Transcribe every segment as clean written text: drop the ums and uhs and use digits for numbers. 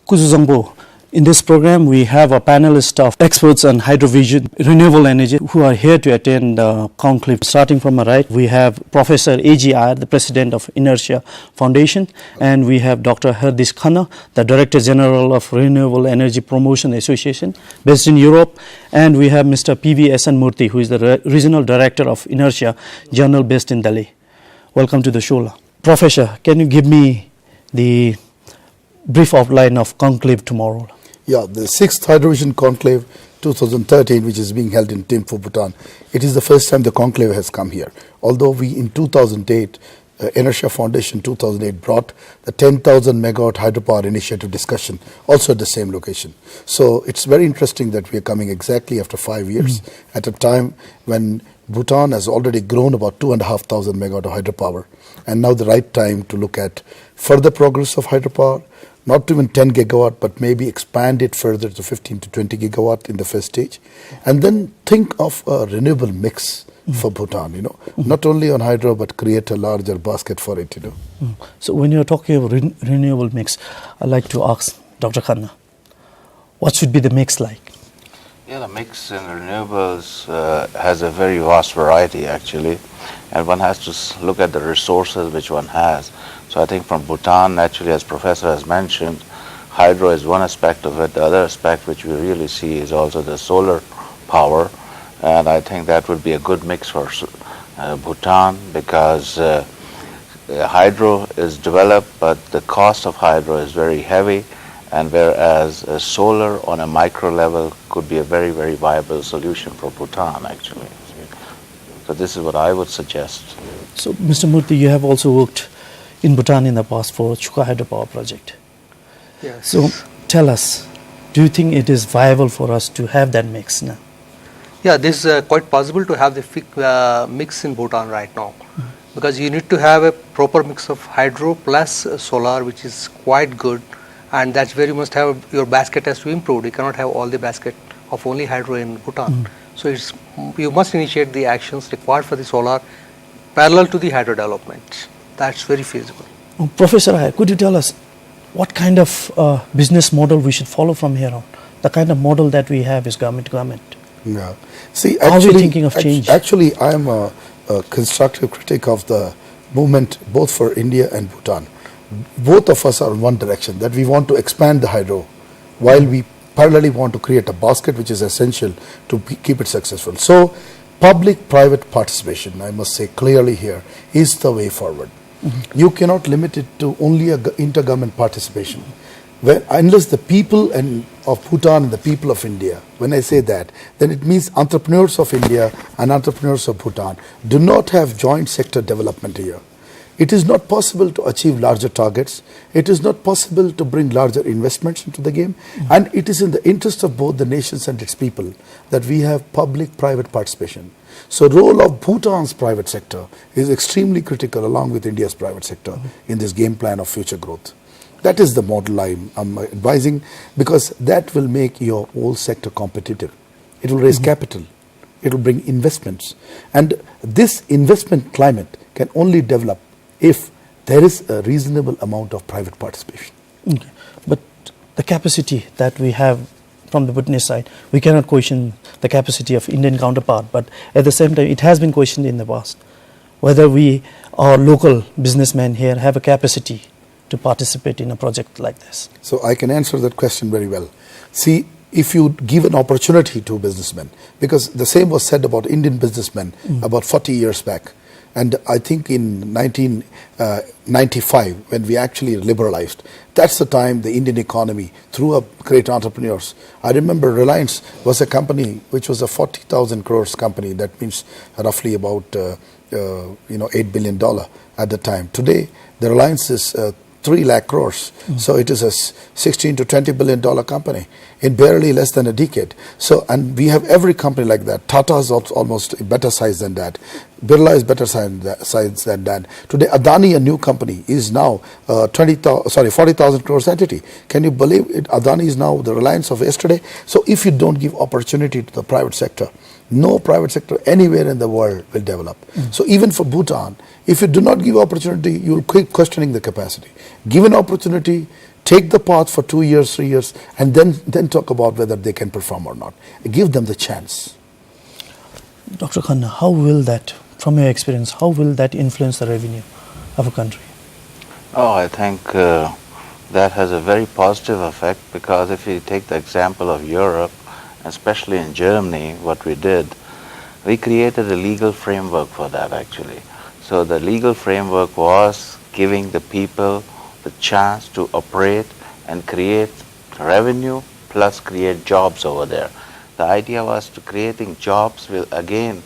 Kuzuzambo. In this program, we have a panelist of experts on hydrovision, renewable energy, who are here to attend Conclave. Starting from my right, we have Professor A.G. Iyer, the President of ENERTIA Foundation, and we have Dr. Hardish Khanna, the Director General of Renewable Energy Promotion Association, based in Europe, and we have Mr. P.V. Murthy, who is the Regional Director of ENERTIA Journal, based in Delhi. Welcome to the show. Professor, can you give me the brief outline of Conclave tomorrow? Yeah, the 6th Hydrovision Conclave 2013, which is being held in Thimphu, Bhutan. It is the first time the conclave has come here. Although we in 2008, ENERTIA Foundation 2008 brought the 10,000 megawatt hydropower initiative discussion also at the same location. So it's very interesting that we are coming exactly after 5 years at a time when Bhutan has already grown about 2,500 megawatt of hydropower, and now the right time to look at further progress of hydropower, not even 10 gigawatt, but maybe expand it further to 15 to 20 gigawatt in the first stage, and then think of a renewable mix for Bhutan, not only on hydro, but create a larger basket for it, So when you're talking about renewable mix, I'd like to ask Dr. Khanna, what should be the mix like? Yeah, the mix in renewables has a very vast variety actually, and one has to look at the resources which one has. So I think from Bhutan, naturally, as Professor has mentioned, hydro is one aspect of it. The other aspect which we really see is also the solar power, and I think that would be a good mix for Bhutan, because hydro is developed, but the cost of hydro is very heavy, and whereas solar on a micro level could be a very, very viable solution for Bhutan actually. So this is what I would suggest. So Mr. Murthy, you have also worked in Bhutan in the past for Chuka hydropower project. Yes. So tell us, do you think it is viable for us to have that mix now? Yeah, this is quite possible to have the mix in Bhutan right now, because you need to have a proper mix of hydro plus solar, which is quite good, and that's where you must have your basket has to improve. You cannot have all the basket of only hydro in Bhutan. So you must initiate the actions required for the solar parallel to the hydro development. That's very feasible. Professor Iyer, could you tell us what kind of business model we should follow from here on? The kind of model that we have is government to government. Yeah. See, how are we thinking of change? Actually, I am a constructive critic of the movement both for India and Bhutan. Both of us are in one direction, that we want to expand the hydro while we parallelly want to create a basket which is essential to keep it successful. So public-private participation, I must say clearly here, is the way forward. You cannot limit it to only a intergovernment participation. Unless the people of Bhutan and the people of India, when I say that, then it means entrepreneurs of India and entrepreneurs of Bhutan do not have joint sector development here. It is not possible to achieve larger targets. It is not possible to bring larger investments into the game. And it is in the interest of both the nations and its people that we have public-private participation. So role of Bhutan's private sector is extremely critical along with India's private sector in this game plan of future growth. That is the model I'm advising, because that will make your whole sector competitive. It will raise capital. It will bring investments. And this investment climate can only develop if there is a reasonable amount of private participation. Okay. But the capacity that we have from the Bhutanese side, we cannot question the capacity of Indian counterpart, but at the same time, it has been questioned in the past whether we, our local businessmen here, have a capacity to participate in a project like this. So I can answer that question very well. See, if you give an opportunity to businessmen, because the same was said about Indian businessmen about 40 years back. And I think in 1995, when we actually liberalized, that's the time the Indian economy threw up great entrepreneurs. I remember Reliance was a company which was a 40,000 crores company. That means roughly about $8 billion at the time. Today, the Reliance is 3 lakh crores. So it is a $16 to $20 billion company in barely less than a decade. So, and we have every company like that. Tata is almost a better size than that. Birla is better size than that. Today, Adani, a new company, is now 40,000 crores entity. Can you believe it? Adani is now the Reliance of yesterday. So if you don't give opportunity to the private sector, no private sector anywhere in the world will develop. So even for Bhutan, if you do not give opportunity, you will keep questioning the capacity. Give an opportunity, Take the path for 2 years, 3 years, and then talk about whether they can perform or not. Give them the chance. Dr. Khanna, how will that, from your experience, how will that influence the revenue of a country? Oh, I think that has a very positive effect, because if you take the example of Europe, especially in Germany, what we did, we created a legal framework for that actually. So the legal framework was giving the people the chance to operate and create revenue plus create jobs over there. The idea was to creating jobs will again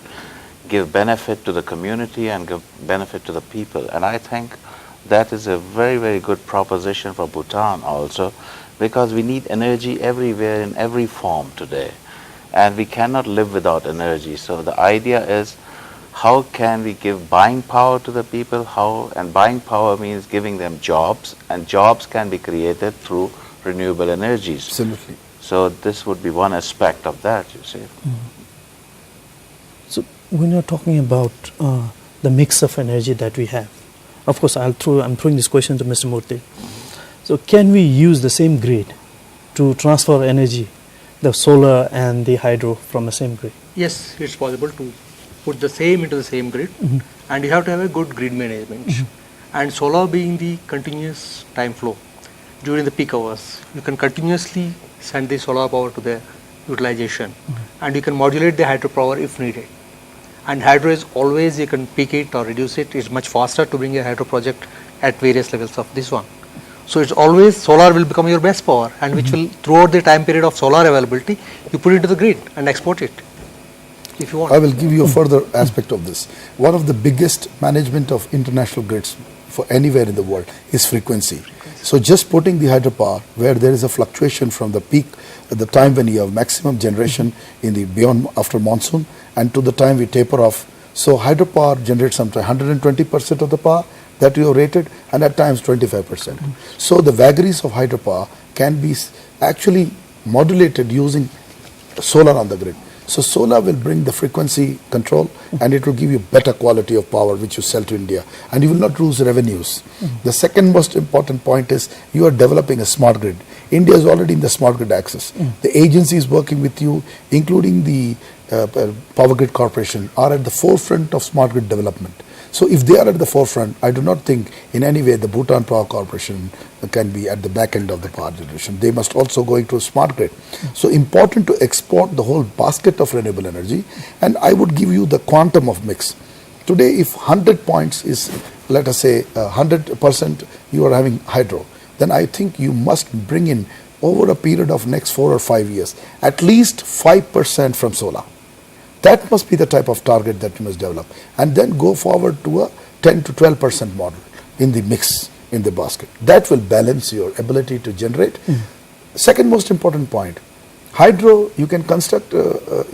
give benefit to the community and give benefit to the people. And I think that is a very, very good proposition for Bhutan also, because we need energy everywhere in every form today. And we cannot live without energy. So the idea is, how can we give buying power to the people? And buying power means giving them jobs, and jobs can be created through renewable energies. Absolutely. So this would be one aspect of that, you see. So when you're talking about the mix of energy that we have, of course I'm throwing this question to Mr. Murthy. So can we use the same grid to transfer energy, the solar and the hydro, from the same grid? Yes, it's possible to put the same into the same grid, and you have to have a good grid management. And solar being the continuous time flow during the peak hours, you can continuously send the solar power to the utilization, and you can modulate the hydropower if needed. And hydro is always, you can peak it or reduce it. It's much faster to bring a hydro project at various levels of this one. So it's always solar will become your best power, and which will, throughout the time period of solar availability, you put it to the grid and export it if you want. I will give you a further aspect of this. One of the biggest management of international grids for anywhere in the world is frequency. So just putting the hydropower where there is a fluctuation from the peak at the time when you have maximum generation in the beyond after monsoon and to the time we taper off. So hydropower generates sometimes 120% of the power that you have rated, and at times 25%. So the vagaries of hydropower can be actually modulated using solar on the grid. So solar will bring the frequency control, and it will give you better quality of power which you sell to India, and you will not lose revenues. The second most important point is you are developing a smart grid. India is already in the smart grid access. The agencies working with you, including the Power Grid Corporation, are at the forefront of smart grid development. So if they are at the forefront, I do not think in any way the Bhutan Power Corporation can be at the back end of the power generation. They must also go into a smart grid. So important to export the whole basket of renewable energy, and I would give you the quantum of mix. Today, if 100 points is, let us say 100% you are having hydro, then I think you must bring in over a period of next 4 or 5 years, at least 5% from solar. That must be the type of target that you must develop, and then go forward to a 10 to 12% model in the mix, in the basket. That will balance your ability to generate. Second most important point, hydro you can construct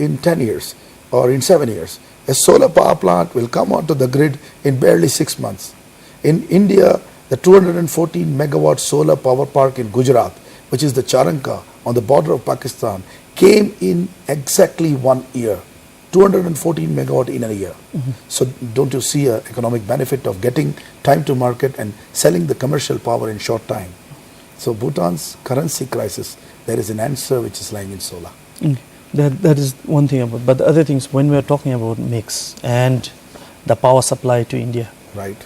in 10 years or in 7 years. A solar power plant will come onto the grid in barely 6 months. In India, the 214 megawatt solar power park in Gujarat, which is the Charanka on the border of Pakistan, came in exactly 1 year. 214 megawatt in a year. So don't you see an economic benefit of getting time to market and selling the commercial power in short time? So Bhutan's currency crisis, there is an answer which is lying in solar. That is one thing about, but the other things, when we are talking about mix and the power supply to India, Right.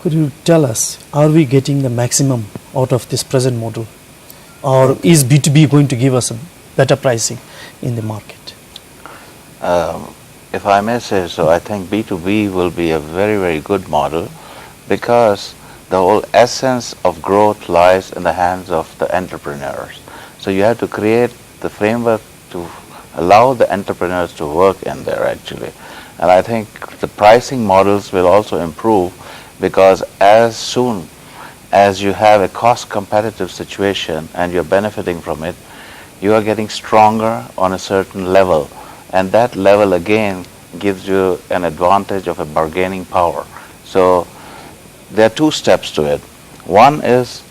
could you tell us, are we getting the maximum out of this present model, or is B2B going to give us a better pricing in the market? If I may say so, I think B2B will be a very, very good model, because the whole essence of growth lies in the hands of the entrepreneurs. So you have to create the framework to allow the entrepreneurs to work in there actually. And I think the pricing models will also improve, because as soon as you have a cost competitive situation and you're benefiting from it, you are getting stronger on a certain level. And that level again gives you an advantage of a bargaining power. So there are two steps to it. One is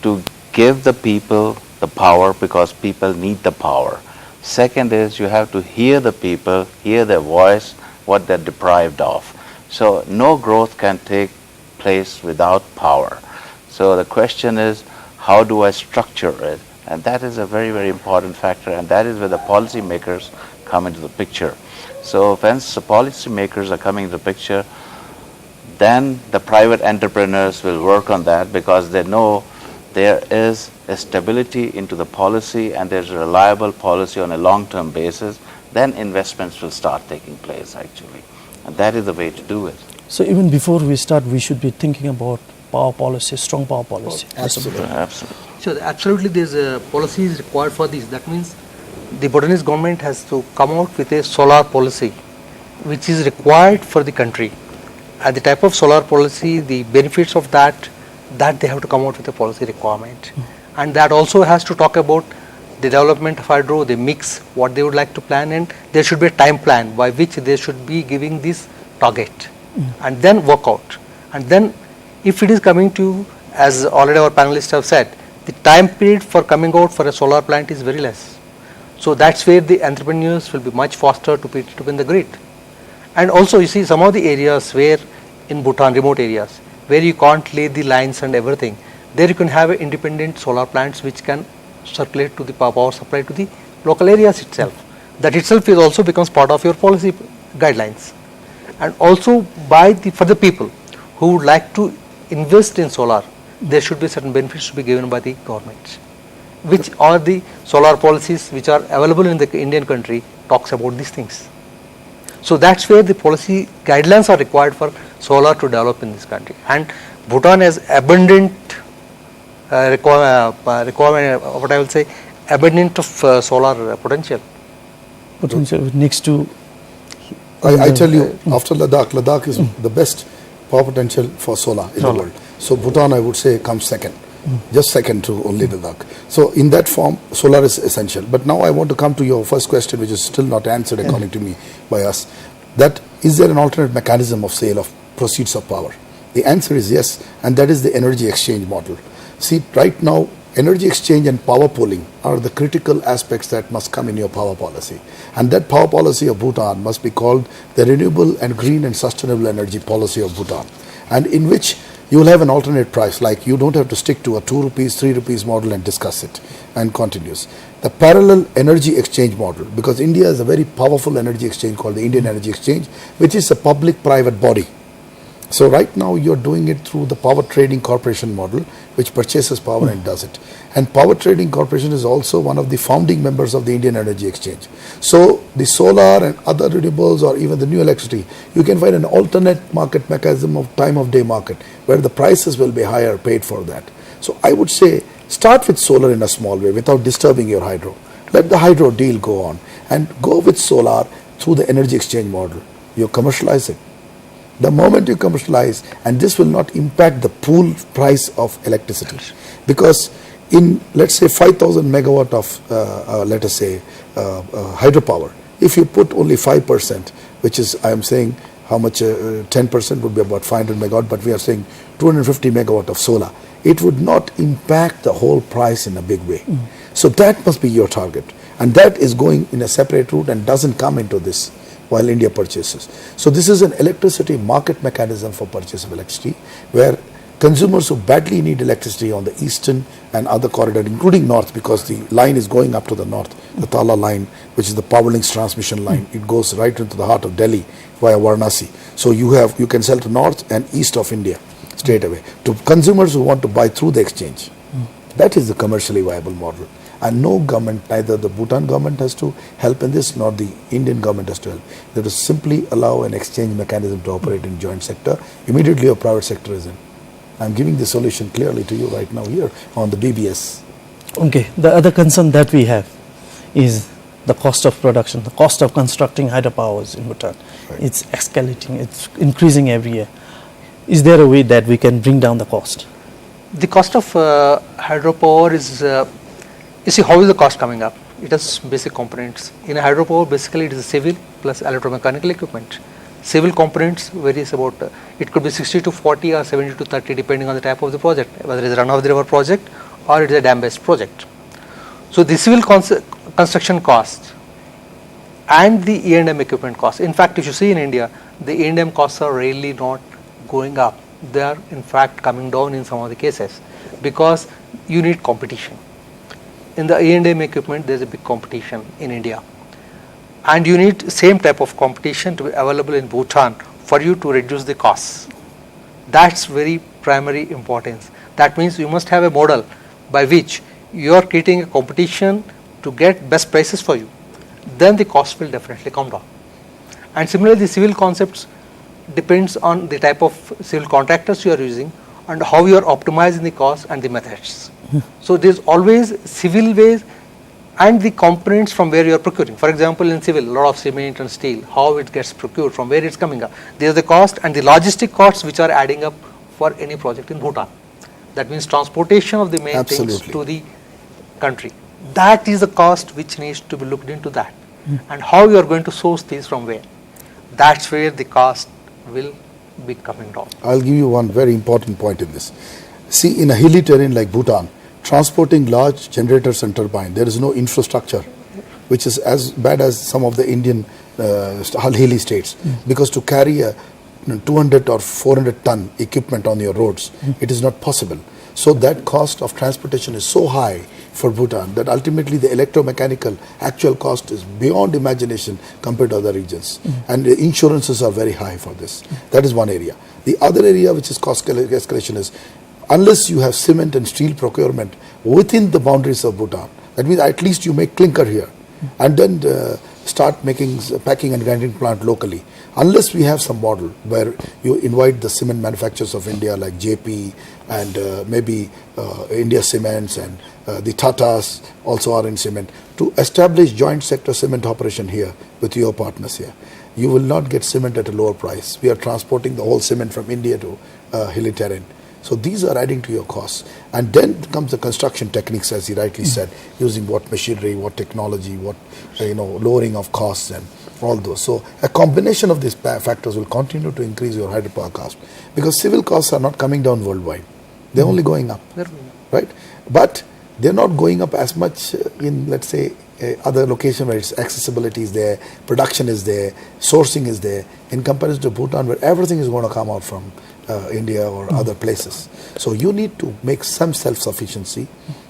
to give the people the power, because people need the power. Second is you have to hear the people, hear their voice, what they're deprived of. So no growth can take place without power. So the question is, how do I structure it? And that is a very, very important factor, and that is where the policy makers come into the picture. So once the policy makers are coming into the picture, then the private entrepreneurs will work on that, because they know there is a stability into the policy and there's a reliable policy on a long-term basis. Then investments will start taking place actually, and that is the way to do it. So even before we start, we should be thinking about power policy, strong power policy. Absolutely. Absolutely. So absolutely there's a policy is required for this. That means the Bhutanese government has to come out with a solar policy which is required for the country. And the type of solar policy, the benefits of that they have to come out with a policy requirement. And that also has to talk about the development of hydro, the mix, what they would like to plan, and there should be a time plan by which they should be giving this target and then work out. And then if it is coming to, as already our panelists have said, the time period for coming out for a solar plant is very less. So that's where the entrepreneurs will be much faster to put it up in the grid. And also you see some of the areas where in Bhutan, remote areas, where you can't lay the lines and everything, there you can have independent solar plants which can circulate to the power supply to the local areas itself. That itself is also becomes part of your policy guidelines. And also for the people who would like to invest in solar, there should be certain benefits to be given by the government, which are the solar policies which are available in the Indian country talks about these things. So that's where the policy guidelines are required for solar to develop in this country. And Bhutan has abundant requirement, what I will say, abundant of solar potential. Potential next to. I tell you, after Ladakh is the best power potential for solar in the world. So Bhutan, I would say, comes second, just second to only Ladakh. So in that form, solar is essential. But now I want to come to your first question, which is still not answered according to me by us. That is there an alternate mechanism of sale of proceeds of power? The answer is yes, and that is the energy exchange model. See, right now, energy exchange and power pooling are the critical aspects that must come in your power policy. And that power policy of Bhutan must be called the Renewable and Green and Sustainable Energy Policy of Bhutan, and in which you will have an alternate price, like you don't have to stick to a 2 rupees, 3 rupees model and discuss it and continues. The parallel energy exchange model, because India has a very powerful energy exchange called the Indian Energy Exchange, which is a public-private body. So right now you're doing it through the Power Trading Corporation model, which purchases power and does it. And Power Trading Corporation is also one of the founding members of the Indian Energy Exchange. So the solar and other renewables or even the new electricity, you can find an alternate market mechanism of time of day market where the prices will be higher paid for that. So I would say start with solar in a small way without disturbing your hydro. Let the hydro deal go on and go with solar through the energy exchange model. You commercialize it. The moment you commercialize, and this will not impact the pool price of electricity, because in, let's say, 5,000 megawatt of, let us say, hydropower, if you put only 5%, which is, I am saying, how much, 10% would be about 500 megawatt, but we are saying 250 megawatt of solar, it would not impact the whole price in a big way. So that must be your target, and that is going in a separate route and doesn't come into this while India purchases. So this is an electricity market mechanism for purchase of electricity, where consumers who badly need electricity on the eastern and other corridor, including north, because the line is going up to the north, the Tala line, which is the power links transmission line, it goes right into the heart of Delhi via Varanasi. So you can sell to north and east of India straight away to consumers who want to buy through the exchange. That is the commercially viable model. And no government, neither the Bhutan government has to help in this, nor the Indian government has to help. They have to simply allow an exchange mechanism to operate in joint sector. Immediately your private sector is in. I'm giving the solution clearly to you right now here on the BBS. Okay, the other concern that we have is the cost of production, the cost of constructing hydropowers in Bhutan. Right. It's escalating, it's increasing every year. Is there a way that we can bring down the cost? The cost of hydropower is, you see, how is the cost coming up? It has basic components. In a hydropower, basically it is a civil plus electromechanical equipment. Civil components varies about, it could be 60 to 40 or 70 to 30 depending on the type of the project, whether it is a run-of-the-river project or it is a dam-based project. So the civil construction cost and the E&M equipment cost. In fact, if you see in India, the E&M costs are really not going up. They are in fact coming down in some of the cases, because you need competition. In the A&M equipment, there is a big competition in India. And you need same type of competition to be available in Bhutan for you to reduce the costs. That's very primary importance. That means you must have a model by which you are creating a competition to get best prices for you. Then the cost will definitely come down. And similarly, the civil concepts depends on the type of civil contractors you are using and how you are optimizing the cost and the methods. So there is always civil ways and the components from where you are procuring. For example, in civil, a lot of cement and steel, how it gets procured, from where it's coming up. There is the cost and the logistic costs which are adding up for any project in Bhutan. That means transportation of the main things to the country. That is the cost which needs to be looked into that. And how you are going to source these from where. That's where the cost will be coming down. I'll give you one very important point in this. See, in a hilly terrain like Bhutan, transporting large generators and turbine, there is no infrastructure, which is as bad as some of the Indian hilly states. Because to carry a 200 or 400 ton equipment on your roads, it is not possible. So that cost of transportation is so high for Bhutan that ultimately the electromechanical actual cost is beyond imagination compared to other regions. And the insurances are very high for this. That is one area. The other area which is cost escalation is, unless you have cement and steel procurement within the boundaries of Bhutan, that means at least you make clinker here and then start making packing and grinding plant locally. Unless we have some model where you invite the cement manufacturers of India like JP and maybe India Cements and the Tatas also are in cement, to establish joint sector cement operation here with your partners here. You will not get cement at a lower price. We are transporting the whole cement from India to hilly terrain. So these are adding to your costs. And then comes the construction techniques, as he rightly said, using what machinery, what technology, what lowering of costs and all those. So a combination of these factors will continue to increase your hydropower cost, because civil costs are not coming down worldwide. They're only going up, right? But they're not going up as much in, let's say, other location where its accessibility is there, production is there, sourcing is there, in comparison to Bhutan where everything is going to come out from India or other places. So you need to make some self-sufficiency.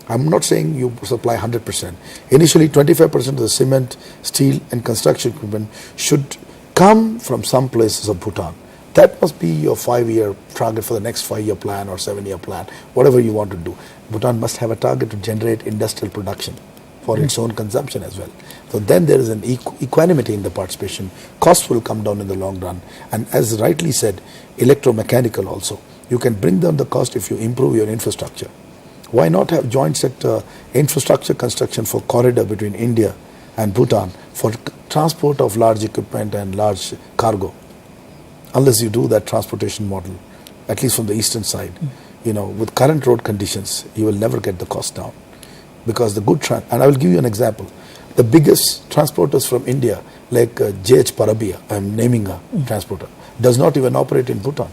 I'm not saying you supply 100%. Initially 25% of the cement, steel and construction equipment should come from some places of Bhutan. That must be your 5-year target for the next 5-year plan or 7-year plan, whatever you want to do. Bhutan must have a target to generate industrial production for its own consumption as well. So then there is an equanimity in the participation. Costs will come down in the long run. And as rightly said, electromechanical also. You can bring down the cost if you improve your infrastructure. Why not have joint sector infrastructure construction for corridor between India and Bhutan for transport of large equipment and large cargo? Unless you do that transportation model, at least from the eastern side, with current road conditions, you will never get the cost down. Because the good and I will give you an example. The biggest transporters from India, like JH Parabia, I'm naming a transporter, does not even operate in Bhutan.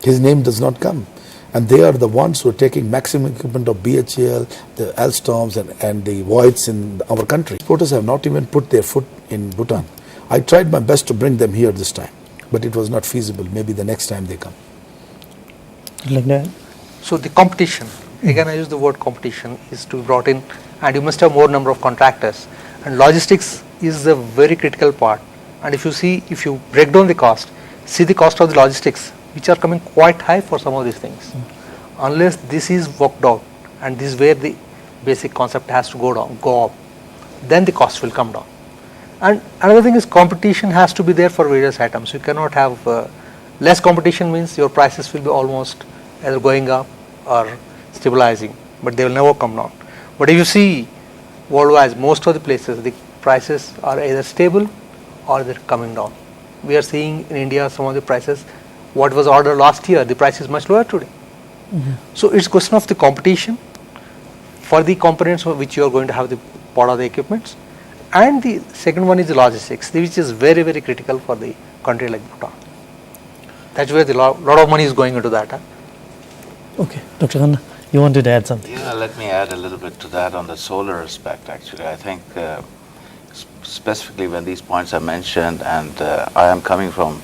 His name does not come. And they are the ones who are taking maximum equipment of BHEL, the Alstoms and the Voids in our country. Transporters have not even put their foot in Bhutan. I tried my best to bring them here this time, but it was not feasible. Maybe the next time they come. Like that? So the competition, again I use the word competition, is to be brought in, and you must have more number of contractors. And logistics is a very critical part. And if you break down the cost, see the cost of the logistics, which are coming quite high for some of these things. Unless this is worked out, and this is where the basic concept has to go up, then the cost will come down. And another thing is competition has to be there for various items. You cannot have less competition means your prices will be almost either going up or stabilizing, but they will never come down. But if you see worldwide, most of the places, the prices are either stable or they're coming down. We are seeing in India some of the prices, what was ordered last year, the price is much lower today. So it's a question of the competition for the components for which you are going to have the part of the equipments. And the second one is the logistics, which is very, very critical for the country like Bhutan. That's where the lot of money is going into that. Okay, Dr. Khanna, you wanted to add something? Yeah, let me add a little bit to that on the solar aspect actually. I think specifically when these points are mentioned, and I am coming from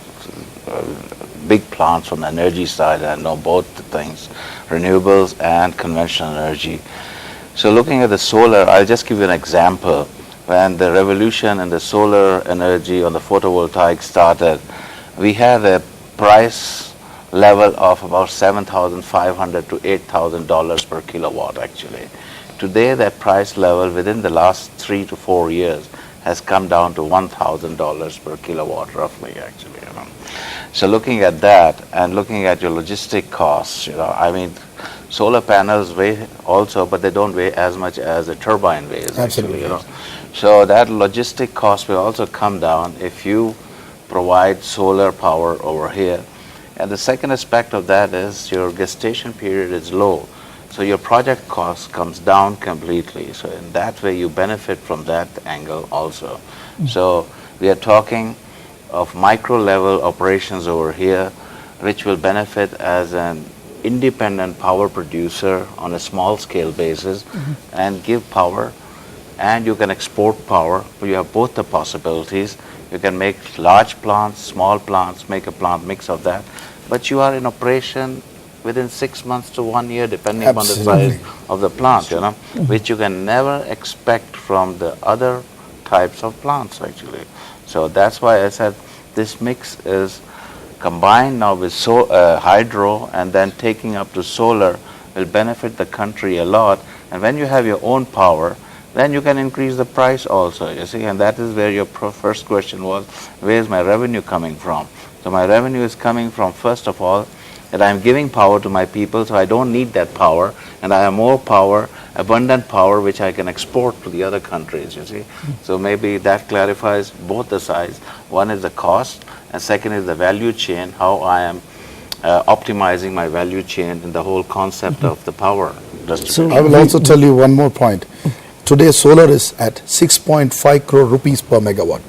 big plants from the energy side, and I know both the things, renewables and conventional energy. So looking at the solar, I'll just give you an example. When the revolution in the solar energy on the photovoltaic started, we had a price level of about $7,500 to $8,000 per kilowatt actually. Today that price level within the last 3 to 4 years has come down to $1,000 per kilowatt roughly actually. So looking at that and looking at your logistic costs, I mean, solar panels weigh also, but they don't weigh as much as a turbine weighs actually. So that logistic cost will also come down if you provide solar power over here. And the second aspect of that is your gestation period is low. So your project cost comes down completely. So in that way you benefit from that angle also. So we are talking of micro level operations over here, which will benefit as an independent power producer on a small scale basis and give power, and you can export power. You have both the possibilities. You can make large plants, small plants, make a plant mix of that, but you are in operation within 6 months to 1 year depending upon the size of the plant, which you can never expect from the other types of plants actually. So that's why I said this mix is combined now with hydro and then taking up to solar will benefit the country a lot. And when you have your own power, then you can increase the price also, you see, and that is where your first question was, where is my revenue coming from? So my revenue is coming from, first of all, that I'm giving power to my people, so I don't need that power, and I have more power, abundant power, which I can export to the other countries, you see. So maybe that clarifies both the sides. One is the cost, and second is the value chain, how I am optimizing my value chain in the whole concept of the power distribution. I will also tell you one more point. Today solar is at 6.5 crore rupees per megawatt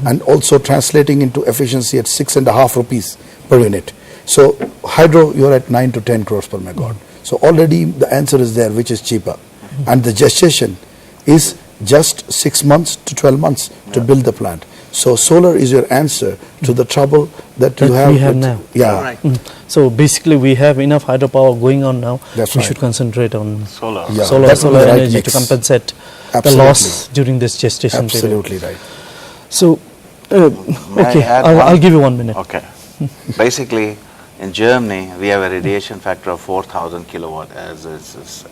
and also translating into efficiency at 6.5 rupees per unit. So hydro, you're at 9 to 10 crores per megawatt. So already the answer is there, which is cheaper. And the gestation is just 6 months to 12 months to build the plant. So solar is your answer to the trouble that you have. We have now. Yeah. Right. So basically we have enough hydropower going on now. That's we right. should concentrate on Solar. Yeah. solar That will be the right energy mix. to compensate the Absolutely. loss during this gestation period. Absolutely right. So, May I okay, add I'll one? give you 1 minute. Okay. Basically, in Germany, we have a radiation factor of 4,000 kilowatt as is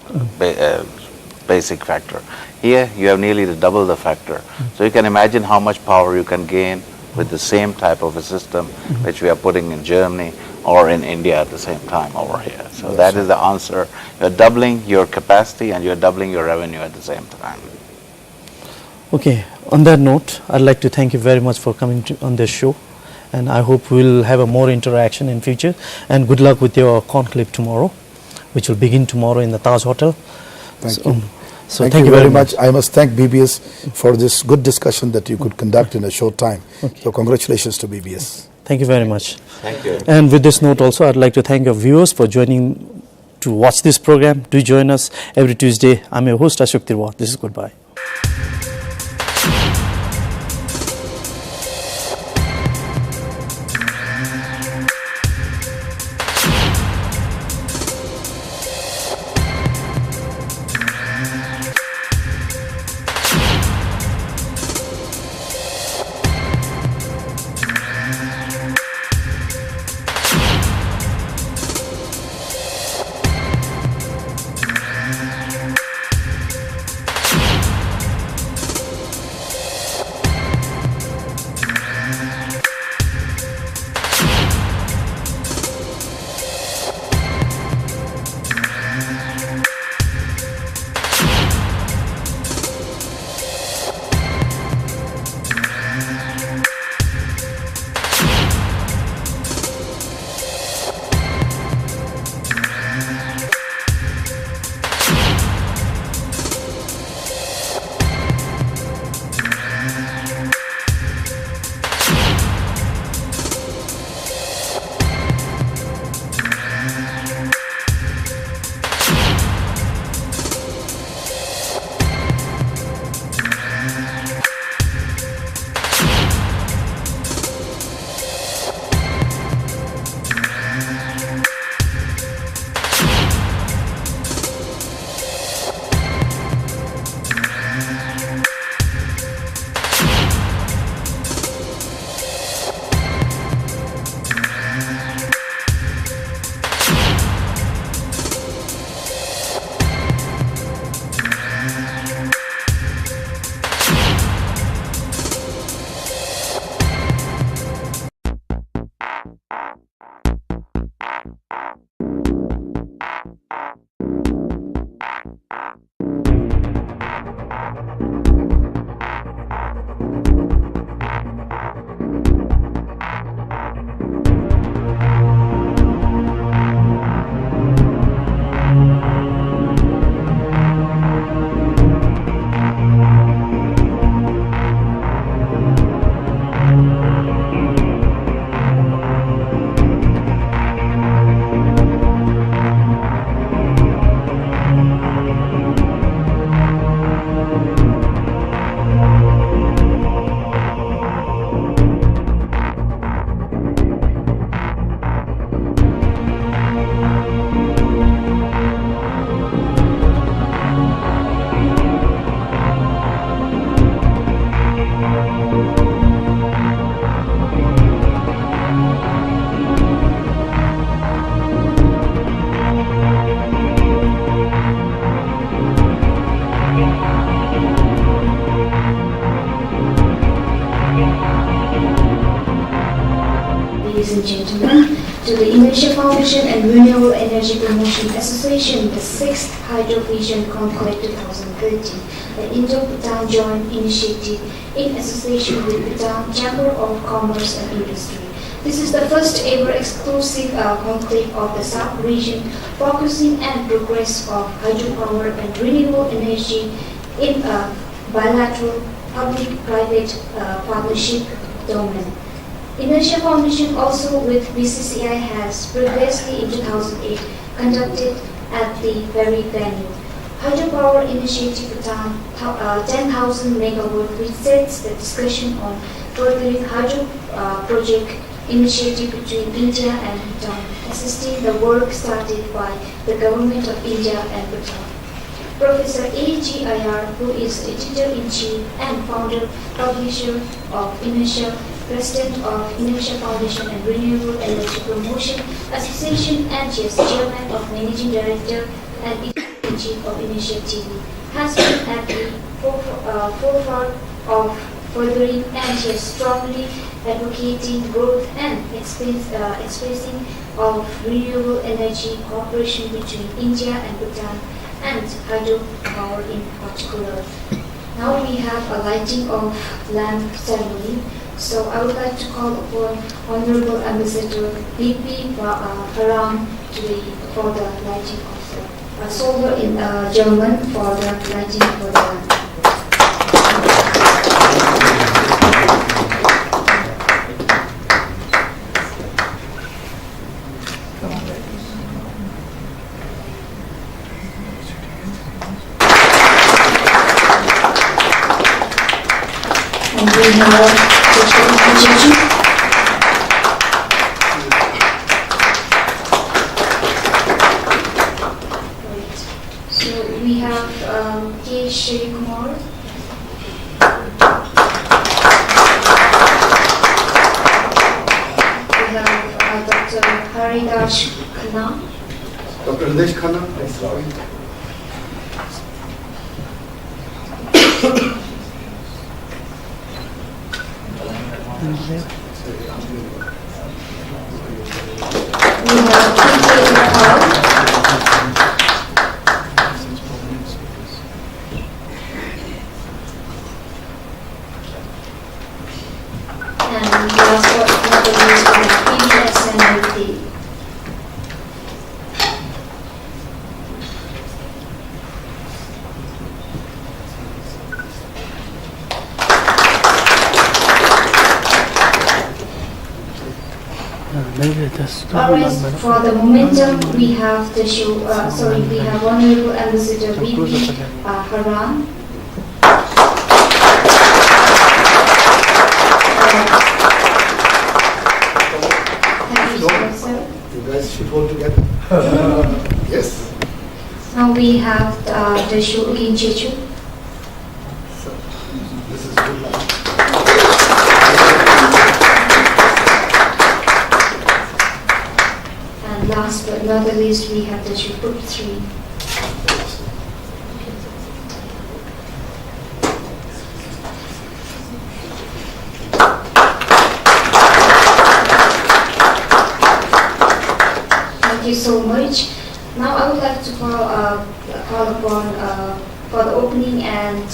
basic factor. Here, you have nearly double the factor. So you can imagine how much power you can gain with the same type of a system which we are putting in Germany or in India at the same time over here. So that is the answer. You're doubling your capacity and you're doubling your revenue at the same time. Okay, on that note, I'd like to thank you very much for coming on this show, and I hope we'll have a more interaction in future, and good luck with your conclave tomorrow, which will begin tomorrow in the Taj Hotel. Thank you. So thank you very much. I must thank BBS for this good discussion that you could conduct in a short time. Okay. So congratulations to BBS. Thank you very much. Thank you. And with this note also, I'd like to thank our viewers for joining to watch this program. Do join us every Tuesday. I'm your host, Ashok Tirwa. This is goodbye. ladies and gentlemen, to the Inertia Foundation and Renewable Energy Promotion Association, the 6th Hydro Vision Conclave 2013, the Indo-Bhutan Joint Initiative in association with Bhutan Chamber of Commerce and Industry. This is the first ever exclusive conclave of the South region, focusing on progress of hydropower and renewable energy in a bilateral public-private partnership domain. Inertia Foundation also with BCCI has previously in 2008 conducted at the very venue Hydropower Initiative Bhutan 10,000 megawatt, which sets the discussion on furthering hydro project initiative between India and Bhutan, assisting the work started by the government of India and Bhutan. Professor A.G. Iyer, who is editor-in-chief and founder, publisher of Inertia, president of Inertia Foundation and Renewable Energy Promotion Association, and yes, chairman of managing director and editor-in-chief of ENFRAtv, has been at the forefront of furthering and yes, strongly advocating growth and expressing of renewable energy cooperation between India and Bhutan and hydropower in particular. Now we have a lighting of lamp ceremony. So I would like to call upon Honorable Ambassador B.P. Haram for the lighting of the solar in German for the lighting for the lamp. And we have so we have K. Shri Kumar. We have Dr. Haridash Khanna. Dr. Haridash Khanna, We have P.K. Paul. And last but not the least, we have BBS and REPA. Alright, for the momentum, we have the show, we have Honorable Ambassador B.P. Haran. Thank you, sir. you guys should hold together. Yes. Now we have the show again, Chechu. This is good luck. And last but not the least, we have the Group 3. Thank you so much. Now I would like to call upon for the opening and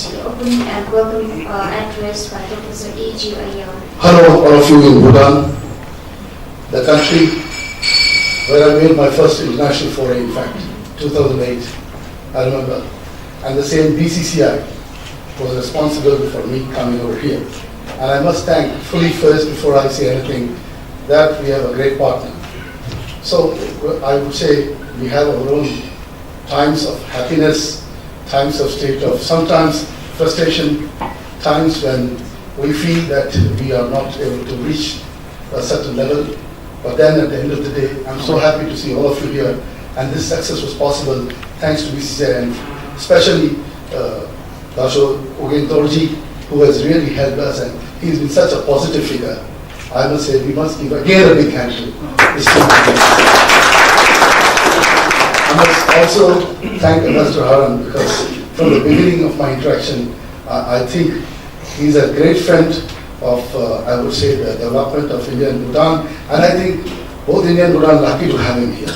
welcome address by Professor A.G. Iyer. Hello, all of you in Bhutan, the country where I made my first international foray, in fact, 2008, I remember. And the same BCCI was responsible for me coming over here. And I must thank fully first, before I say anything, that we have a great partner. So I would say we have our own times of happiness, times of state of sometimes frustration, times when we feel that we are not able to reach a certain level. But then at the end of the day, I'm so happy to see all of you here. And this success was possible thanks to BCCI and especially Dasho Ugentorji, who has really helped us, and he's been such a positive figure. I must say we must give again a big hand to this team. I must also thank Ambassador Haran, because from the beginning of my interaction, I think he's a great friend of, I would say, the development of India and Bhutan. And I think both India and Bhutan are lucky to have him here.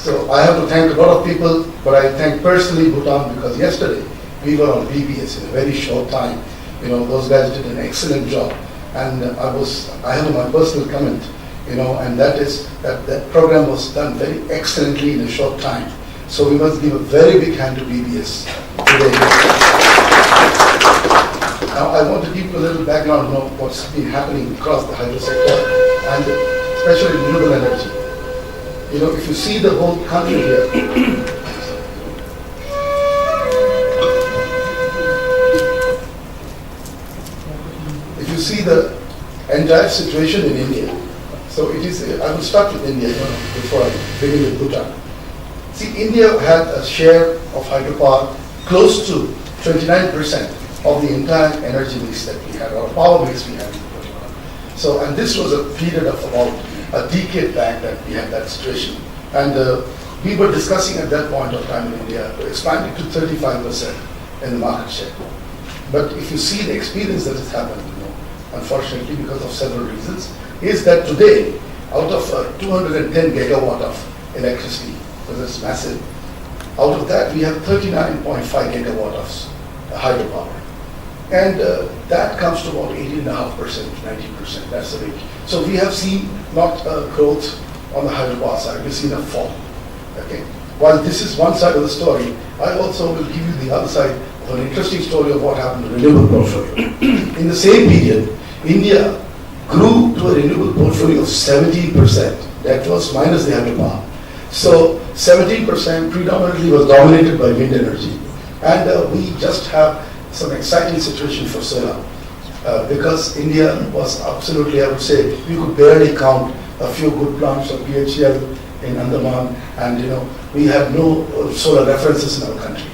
So I have to thank a lot of people, but I thank personally Bhutan because yesterday we were on BBS in a very short time. You know, those guys did an excellent job. And I have my personal comment, you know, and that is that program was done very excellently in a short time. So we must give a very big hand to BBS today. Now I want to give you a little background on what's been happening across the hydro sector and especially renewable energy. You know, if you see the whole country here, if you see the entire situation in India, so it is, I will start with India before I begin with Bhutan. See, India had a share of hydropower close to 29% of the entire energy mix that we had, or power mix we had in Bhutan. So, and this was a period of about a decade back that we had that situation. And we were discussing at that point of time in India to expand it to 35% in the market share. But if you see the experience that has happened, you know, unfortunately because of several reasons, is that today, out of 210 gigawatt of electricity, because it's massive, out of that we have 39.5 gigawatt of hydropower. And that comes to about 18.5%, 19%, that's the rate. So we have seen not growth on the hydropower side, we've seen a fall. Okay. While this is one side of the story, I also will give you the other side of an interesting story of what happened to renewable portfolio. In the same period, India grew to a renewable portfolio of 17%. That was minus the hydropower. So 17% predominantly was dominated by wind energy. And we just have some exciting situation for solar. Because India was absolutely, I would say, we could barely count a few good plants of PHL in Andaman, and you know, we have no solar references in our country.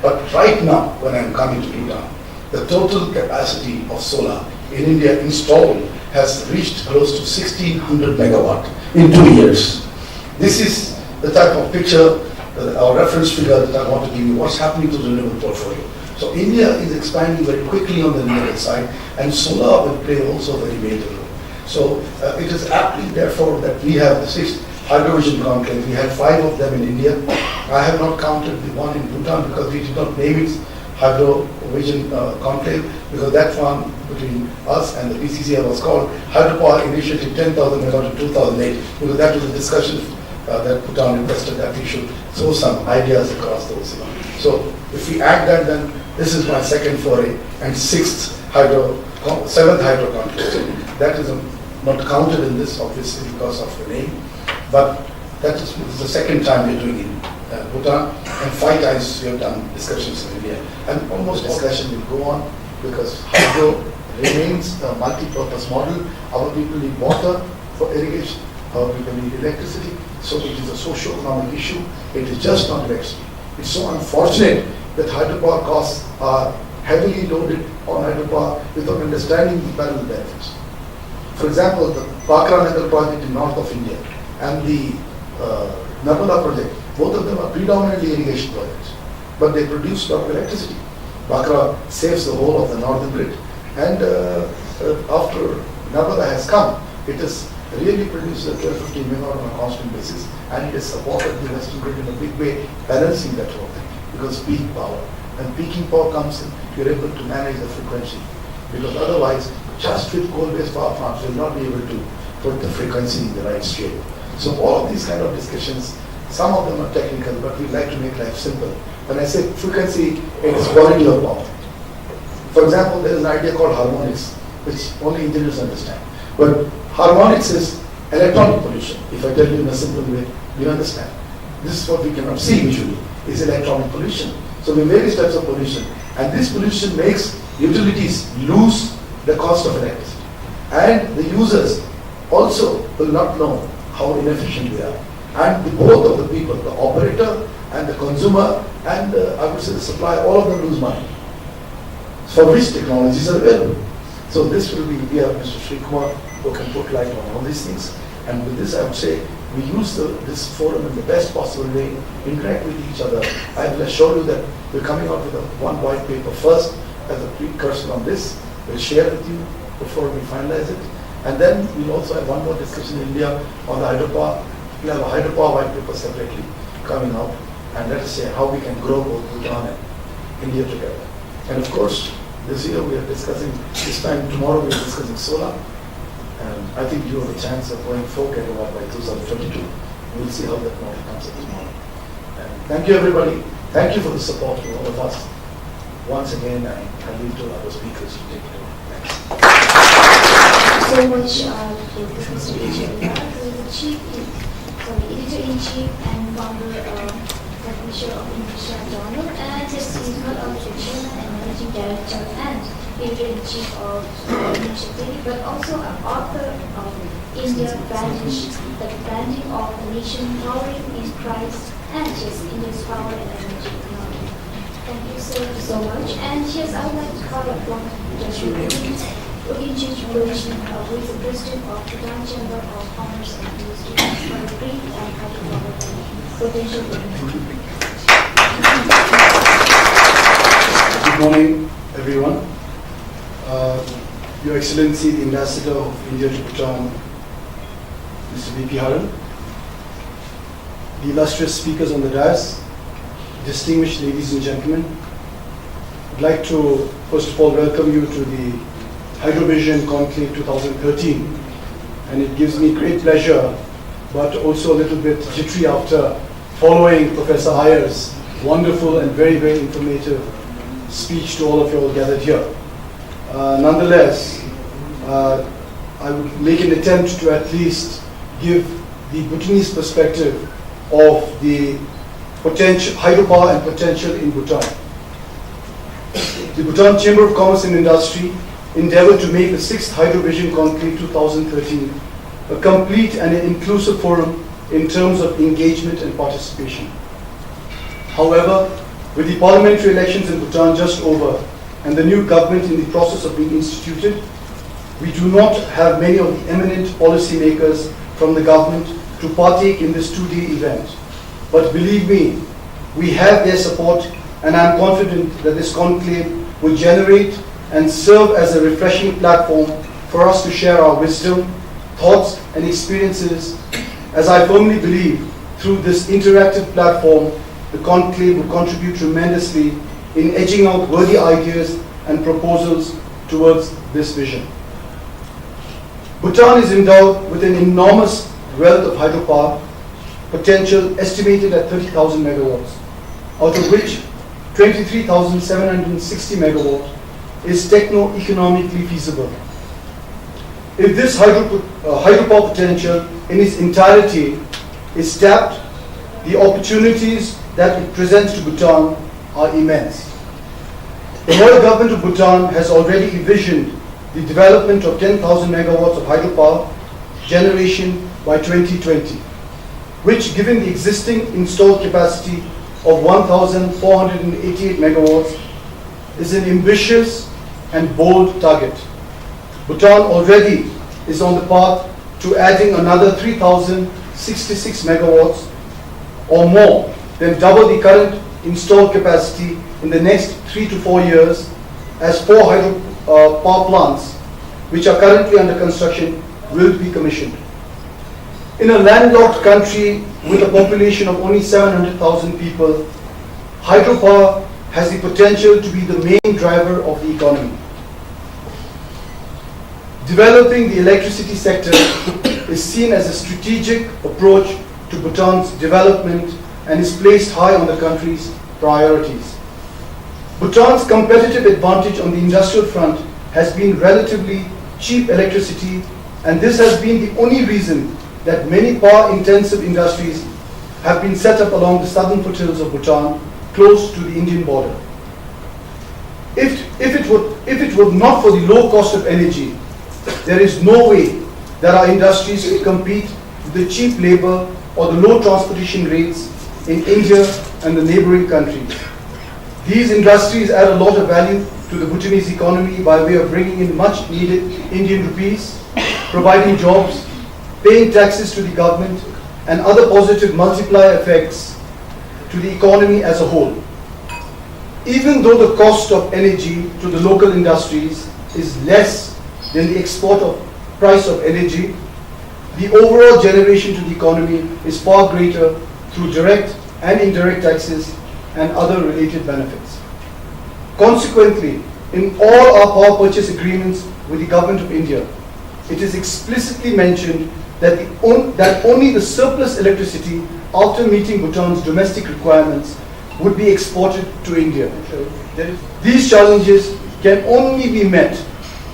But right now, when I'm coming to Bhutan, the total capacity of solar in India installed has reached close to 1600 megawatt in 2 years. This is the type of picture, our reference figure that I want to give you, what's happening to the renewable portfolio. So India is expanding very quickly on the renewable side, and solar will play also a very major role. So it is aptly, therefore, that we have the 6th Hydrovision Conclave. We had 5 of them in India. I have not counted the one in Bhutan because we did not name it Hydrovision Conclave, because that one between us and the PCCI was called Hydropower Initiative 10,000 megawatt in 2008, because that was a discussion that Bhutan requested that we should throw some ideas across those. So if we add that, then this is my second foray, and 7th Hydro Conclave. So that is not counted in this, obviously, because of the name. But that is the second time we're doing it in Bhutan, and 5 times we have done discussions in India. And almost discussion will go on because hydro remains a multi-purpose model. Our people need water for irrigation, our people need electricity, so it is a socio-economic issue. It is just not electricity. It's so unfortunate that hydropower costs are heavily loaded on hydropower without understanding the parallel benefits. For example, the Bakra project in north of India and the Narmada project, both of them are predominantly irrigation projects, but they produce a lot of electricity. Bakra saves the whole of the northern grid, and after Narmada has come, it has really produced a 12-15 megawatt on a constant basis, and it has supported the western grid in a big way, balancing that whole thing, because peak power. When peaking power comes in, you're able to manage the frequency, because otherwise, just with coal-based power plants, you'll not be able to put the frequency in the right scale. So all of these kind of discussions, some of them are technical, but we like to make life simple. When I say frequency, it is quality of power. For example, there is an idea called harmonics, which only engineers understand. But harmonics is electronic pollution. If I tell you in a simple way, you understand. This is what we cannot see visually, is electronic pollution. So there are various types of pollution. And this pollution makes utilities lose the cost of electricity. And the users also will not know how inefficient they are. And both of the people, the operator and the consumer and I would say the supplier, all of them lose money. For which technologies are available. So this will be, we have Mr. Sri Kumar who can put light on all these things. And with this I would say we use this forum in the best possible way, interact with each other. I will assure you that we're coming out with one white paper first as a precursor on this. We'll share with you before we finalize it. And then we'll also have one more discussion in India on the hydropower. We'll have a hydropower white paper separately coming out. And let us say how we can grow both Bhutan and India together. And of course, this year we are discussing, this time tomorrow we are discussing solar. And I think you have a chance of going 4 gigawatt by 2022. We'll see how that model comes up tomorrow. And thank you everybody. Thank you for the support to all of us. Once again, I leave to other speakers to take it over. Thanks. So much for this Mr. Tirwa, who is the editor-in-chief and founder of publisher of English Journal, and he's not only the chairman and managing director and editor-in-chief of ENFRAtv, but also an author of India Branding, the branding of the nation powering in Christ, and yes, India's power and energy economy. Thank you so much. And yes, I would like to call upon Judge Uginchich Persian, who is the president of Bhutan Chamber of Commerce and Industry, for a brief and potential. Good morning, everyone. Your Excellency, the Ambassador of India to Bhutan, Mr. V.P. Haran, the illustrious speakers on the dais, distinguished ladies and gentlemen, I'd like to first of all welcome you to the Hydrovision Conclave 2013, and it gives me great pleasure but also a little bit jittery after following Professor Iyer's wonderful and very, very informative speech to all of you all gathered here. Nonetheless, I would make an attempt to at least give the Bhutanese perspective of the potential, hydropower and potential in Bhutan. The Bhutan Chamber of Commerce and Industry endeavored to make the 6th Hydrovision Conclave 2013 a complete and an inclusive forum in terms of engagement and participation. However, with the parliamentary elections in Bhutan just over and the new government in the process of being instituted, we do not have many of the eminent policymakers from the government to partake in this two-day event. But believe me, we have their support, and I am confident that this conclave will generate and serve as a refreshing platform for us to share our wisdom, thoughts and experiences, as I firmly believe through this interactive platform, the conclave will contribute tremendously in edging out worthy ideas and proposals towards this vision. Bhutan is endowed with an enormous wealth of hydropower potential estimated at 30,000 megawatts, out of which 23,760 megawatts is techno-economically feasible. If this hydropower potential in its entirety is tapped, the opportunities that it presents to Bhutan are immense. The royal government of Bhutan has already envisioned the development of 10,000 megawatts of hydropower generation by 2020, which, given the existing installed capacity of 1,488 megawatts, is an ambitious and bold target. Bhutan already is on the path to adding another 3,066 megawatts or more, then double the current installed capacity in the next 3 to 4 years, as 4 hydropower plants, which are currently under construction, will be commissioned. In a landlocked country with a population of only 700,000 people, hydropower has the potential to be the main driver of the economy. Developing the electricity sector is seen as a strategic approach to Bhutan's development and is placed high on the country's priorities. Bhutan's competitive advantage on the industrial front has been relatively cheap electricity, and this has been the only reason that many power-intensive industries have been set up along the southern foothills of Bhutan, close to the Indian border. If it were not for the low cost of energy, there is no way that our industries could compete with the cheap labor or the low transportation rates in India and the neighboring countries. These industries add a lot of value to the Bhutanese economy by way of bringing in much needed Indian rupees, providing jobs, paying taxes to the government, and other positive multiplier effects to the economy as a whole. Even though the cost of energy to the local industries is less than the export of price of energy, the overall generation to the economy is far greater through direct and indirect taxes and other related benefits. Consequently, in all our power purchase agreements with the Government of India, it is explicitly mentioned that, that only the surplus electricity after meeting Bhutan's domestic requirements would be exported to India. These challenges can only be met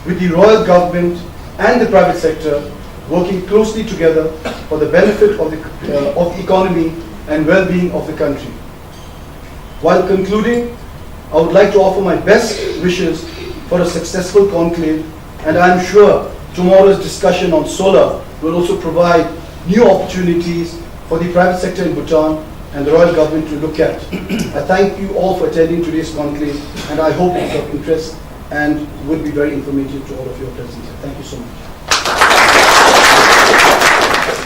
with the royal government and the private sector working closely together for the benefit of the economy and well-being of the country. While concluding, I would like to offer my best wishes for a successful conclave, and I am sure tomorrow's discussion on solar will also provide new opportunities for the private sector in Bhutan and the royal government to look at. I thank you all for attending today's conclave, and I hope it's of interest and would be very informative to all of you present here. Thank you so much.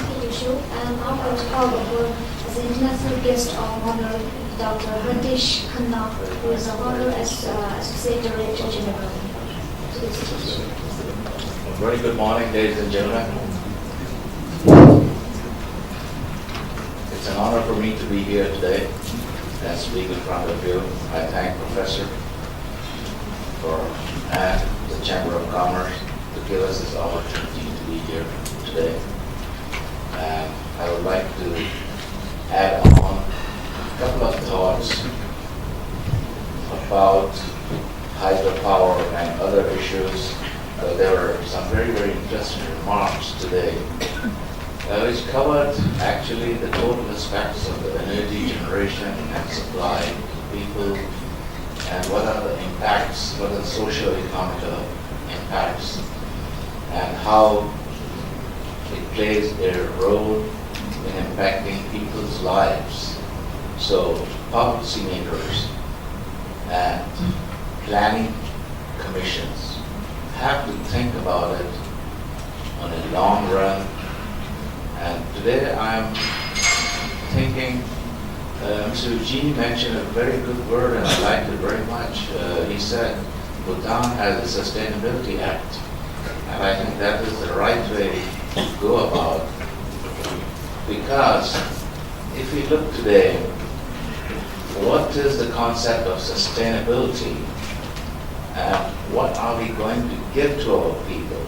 Thank you, Ashok. I am now going to call upon as an international guest of honor Dr. Hardish Khanna, who is of honor as Associate Director General. Very good morning, ladies and gentlemen. It's an honor for me to be here today and speak in front of you. I thank Professor and the Chamber of Commerce to give us this opportunity to be here today. And I would like to add on a couple of thoughts about hydropower and other issues. There were some very, very interesting remarks today, which covered actually the total aspects of the energy generation and supply to people, and what are the impacts, what are the socio-economic impacts, and how it plays a role in impacting people's lives. So policymakers and planning commissions have to think about it on a long run. And today I'm thinking, Mr. Eugene mentioned a very good word, and I liked it very much. He said Bhutan has a Sustainability Act, and I think that is the right way to go about, because if we look today, what is the concept of sustainability, and what are we going to give to our people,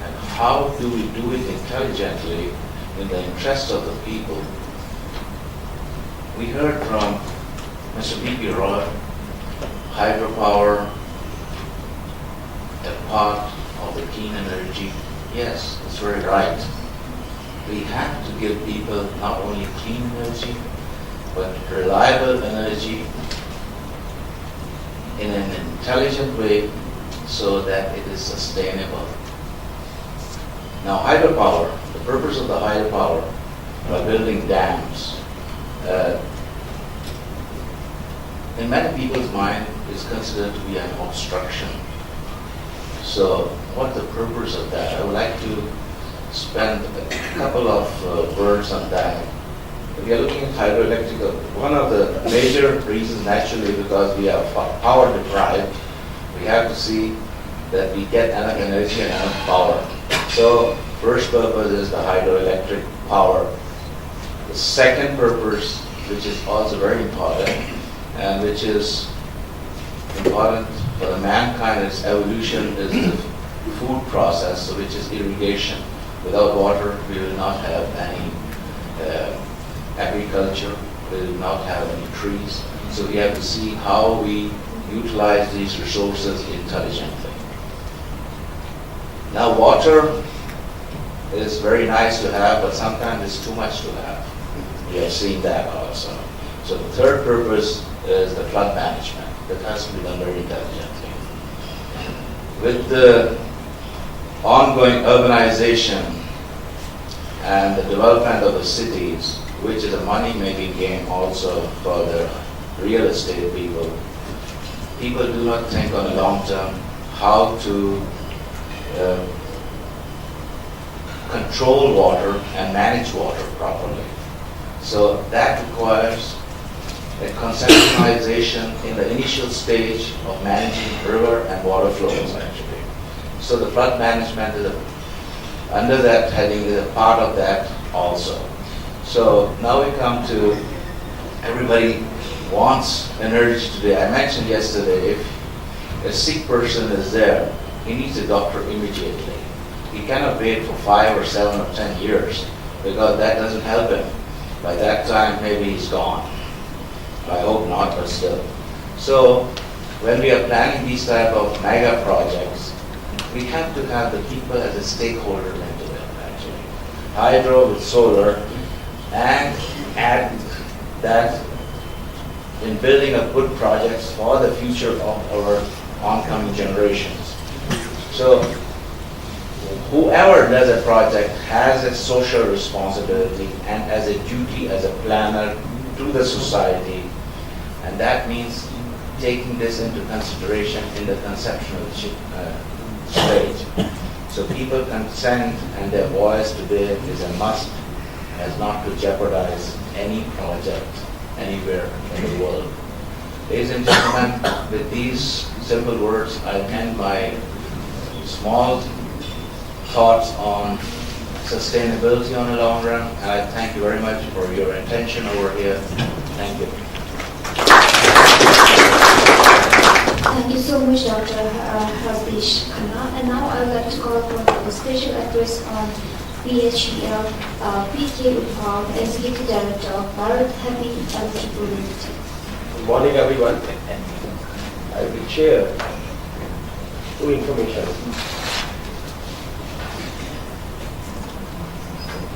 and how do we do it intelligently in the interest of the people? We heard from Mr. B.P. Roy, hydropower, a part of the clean energy. Yes, it's very right. We have to give people not only clean energy, but reliable energy in an intelligent way so that it is sustainable. Now, hydropower, the purpose of the hydropower by building dams, in many people's mind is considered to be an obstruction. So what the purpose of that? I would like to spend a couple of words on that. We are looking at hydroelectric. One of the major reasons, naturally, because we are power deprived, we have to see that we get enough energy and enough power. So first purpose is the hydroelectric power. The second purpose, which is also very important, and which is important for the mankind's evolution, is the food process, so which is irrigation. Without water, we will not have any agriculture, we will not have any trees. So we have to see how we utilize these resources intelligently. Now, water is very nice to have, but sometimes it's too much to have. We have seen that also. So the third purpose is the flood management. That has to be done very intelligently. With the ongoing urbanization and the development of the cities, which is a money-making game also for the real estate people, people do not think on a long term how to control water and manage water properly. So that requires a conceptualization in the initial stage of managing river and water flows actually. So the flood management is under that heading is a part of that also. So now we come to everybody wants energy today. I mentioned yesterday if a sick person is there, he needs a doctor immediately. He cannot wait for 5 or 7 or 10 years because that doesn't help him. By that time maybe he's gone. I hope not, but still. So when we are planning these type of mega projects, we have to have the people as a stakeholder into it actually. Hydro with solar and add that in building up good projects for the future of our oncoming generations. So whoever does a project has a social responsibility and as a duty as a planner to the society, and that means taking this into consideration in the conceptual stage. So people consent and their voice today is a must as not to jeopardize any project anywhere in the world. Ladies and gentlemen, with these simple words, I'll end my small thoughts on sustainability on the long run, and I thank you very much for your attention over here. Thank you. Thank you so much, Dr. Harbish Khanna. And now I would like to call upon the special address on PHEL, PK Upal, Executive Director of REPA Electrical Limited. Good morning, everyone. I will share two information.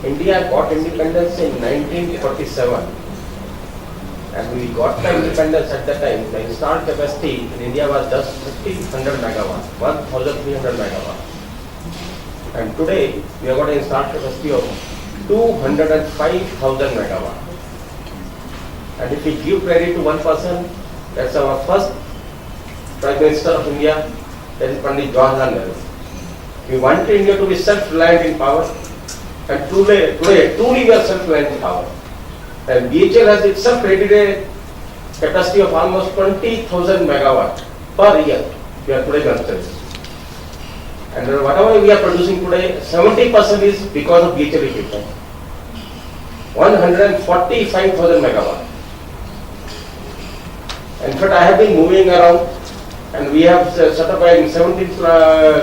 India got independence in 1947, and we got the independence at that time. The installed capacity in India was just 1,500 megawatts, 1,300 megawatts. And today we have got an installed capacity of 205,000 megawatts. And if we give credit to one person, that's our first Prime Minister of India, that is Pandit Jawaharlal Nehru. We want India to be self-reliant in power, and today truly we are self-reliant in power. And BHEL has itself created a capacity of almost 20,000 megawatts per year. We are today considering. And whatever we are producing today, 70% is because of BHEL equipment. 145,000 megawatts. In fact, I have been moving around, and we have set up in 17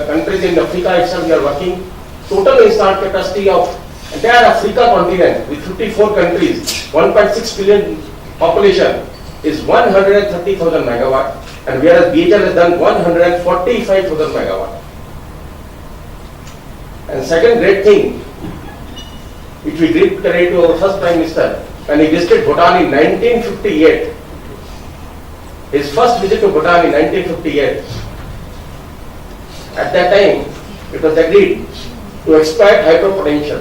countries in Africa itself. We are working. Total installed capacity of entire Africa continent with 54 countries, 1.6 billion population is 130,000 megawatt, and whereas BHEL has done 145,000 megawatt. And second great thing, which we did credit to our first Prime Minister when he visited Bhutan in 1958. His first visit to Bhutan in 1958. At that time, it was agreed to exploit hydro potential.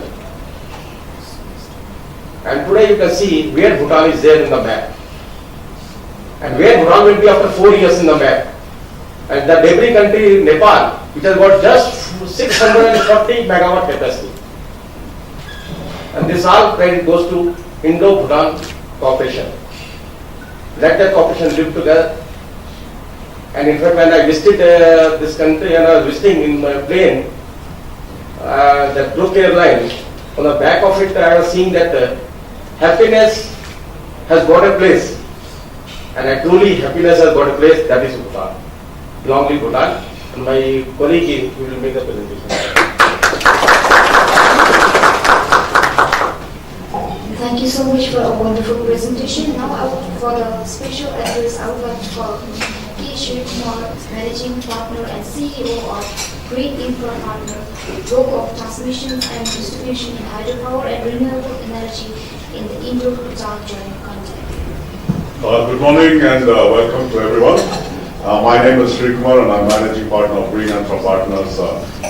And today you can see where Bhutan is there in the map. And where Bhutan will be after 4 years in the map. And the neighboring country, Nepal, which has got just 640 megawatt capacity. And this all credit goes to Indo-Bhutan cooperation. Let that cooperation live together. And in fact, when I visited this country and I was visiting in my plane, the Group airline, on the back of it I was seeing that happiness has got a place. And truly happiness has got a place, that is Bhutan. Belonging to Bhutan. And my colleague will make the presentation. Thank you so much for a wonderful presentation. Now, for the special address, I would like to call K. Kumar, Managing Partner and CEO of Green Infra Partner, Group of Transmission and Distribution in Hydropower and Renewable Energy in the Indo-Bhutan Joint Contact. Good morning and welcome to everyone. My name is Kumar and I'm Managing Partner of Green Infra Partners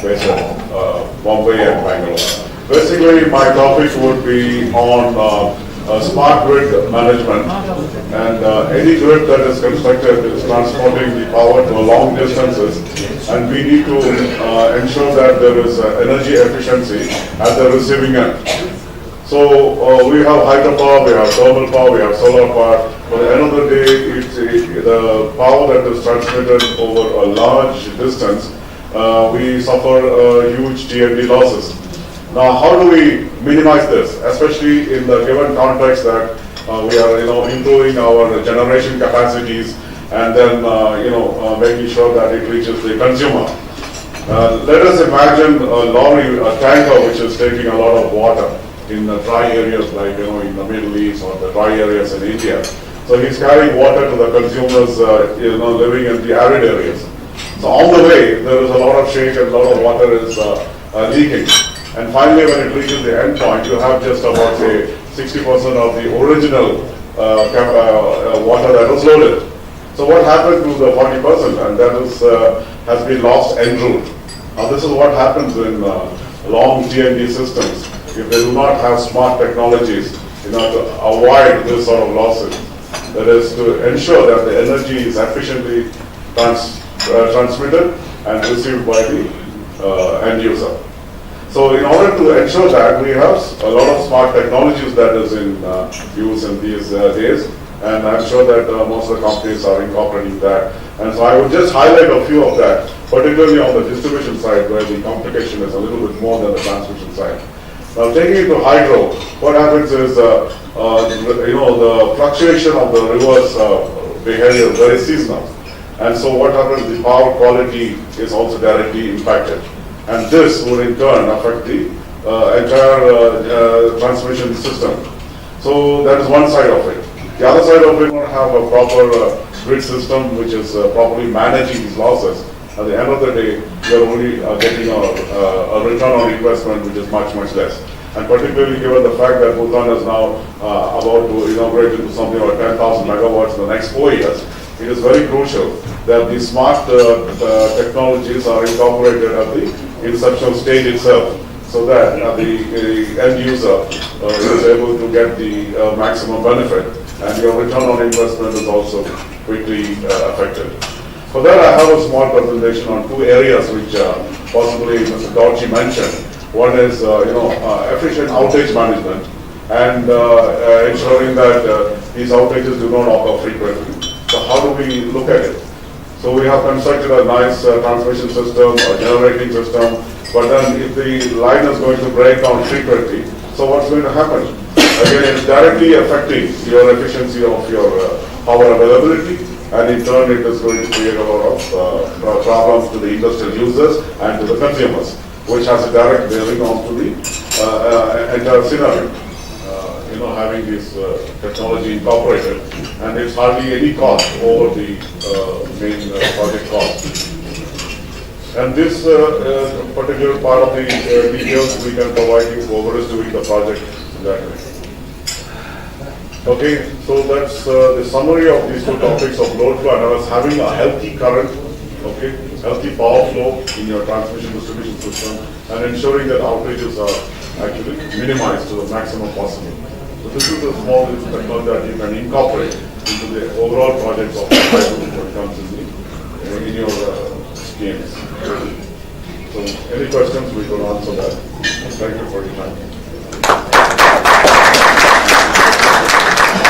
based at Bombay and Bangalore. Basically, my topic would be on smart grid management, and any grid that is constructed is transporting the power to long distances, and we need to ensure that there is energy efficiency at the receiving end. So we have hydropower, we have thermal power, we have solar power. But at the end of the day, the power that is transmitted over a large distance, we suffer huge T&D losses. Now, how do we minimize this, especially in the given context that we are, improving our generation capacities and then, making sure that it reaches the consumer. Let us imagine a lorry, a tanker, which is taking a lot of water in dry areas like, in the Middle East or the dry areas in India. So he's carrying water to the consumers, living in the arid areas. So on the way, there is a lot of shake and a lot of water is leaking. And finally, when it reaches the end point, you have just about, say, 60% of the original water that was loaded. So what happened to the 40%? And that is, has been lost en route. Now this is what happens in long T&D systems. If they do not have smart technologies, to avoid this sort of losses, that is to ensure that the energy is efficiently transmitted and received by the end user. So in order to ensure that, we have a lot of smart technologies that is in use in these days, and I'm sure that most of the companies are incorporating that. And so I would just highlight a few of that, particularly on the distribution side, where the complication is a little bit more than the transmission side. Now, taking it to hydro, what happens is, the fluctuation of the river's behavior is very seasonal. And so what happens, the power quality is also directly impacted. And this would in turn affect the entire transmission system. So that is one side of it. The other side of it, we have a proper grid system which is properly managing these losses. At the end of the day, you are only getting a return on investment which is much, much less. And particularly given the fact that Bhutan is now about to inaugurate into something like 10,000 megawatts in the next 4 years, it is very crucial that the smart technologies are incorporated at the inception stage itself, so that the end user is able to get the maximum benefit, and your return on investment is also quickly affected. For that, I have a small presentation on two areas which possibly Mr. Dorji mentioned. One is efficient outage management and ensuring that these outages do not occur frequently. So how do we look at it? So we have constructed a nice transmission system, a generating system, but then if the line is going to break down frequently, so what's going to happen? Again, it's directly affecting your efficiency of your power availability, and in turn it is going to create a lot of problems to the industrial users and to the consumers, which has a direct bearing onto the entire scenario. Having this technology incorporated, and it's hardly any cost over the main project cost. And this particular part of the details we can provide you whoever is doing the project that way. Okay, so that's the summary of these two topics of load flow, and I was having a healthy current, okay, healthy power flow in your transmission distribution system, and ensuring that outages are actually minimized to the maximum possible. So this is a small technology that you can incorporate into the overall projects of what comes in your schemes. So any questions, we can answer that. Thank you for your time.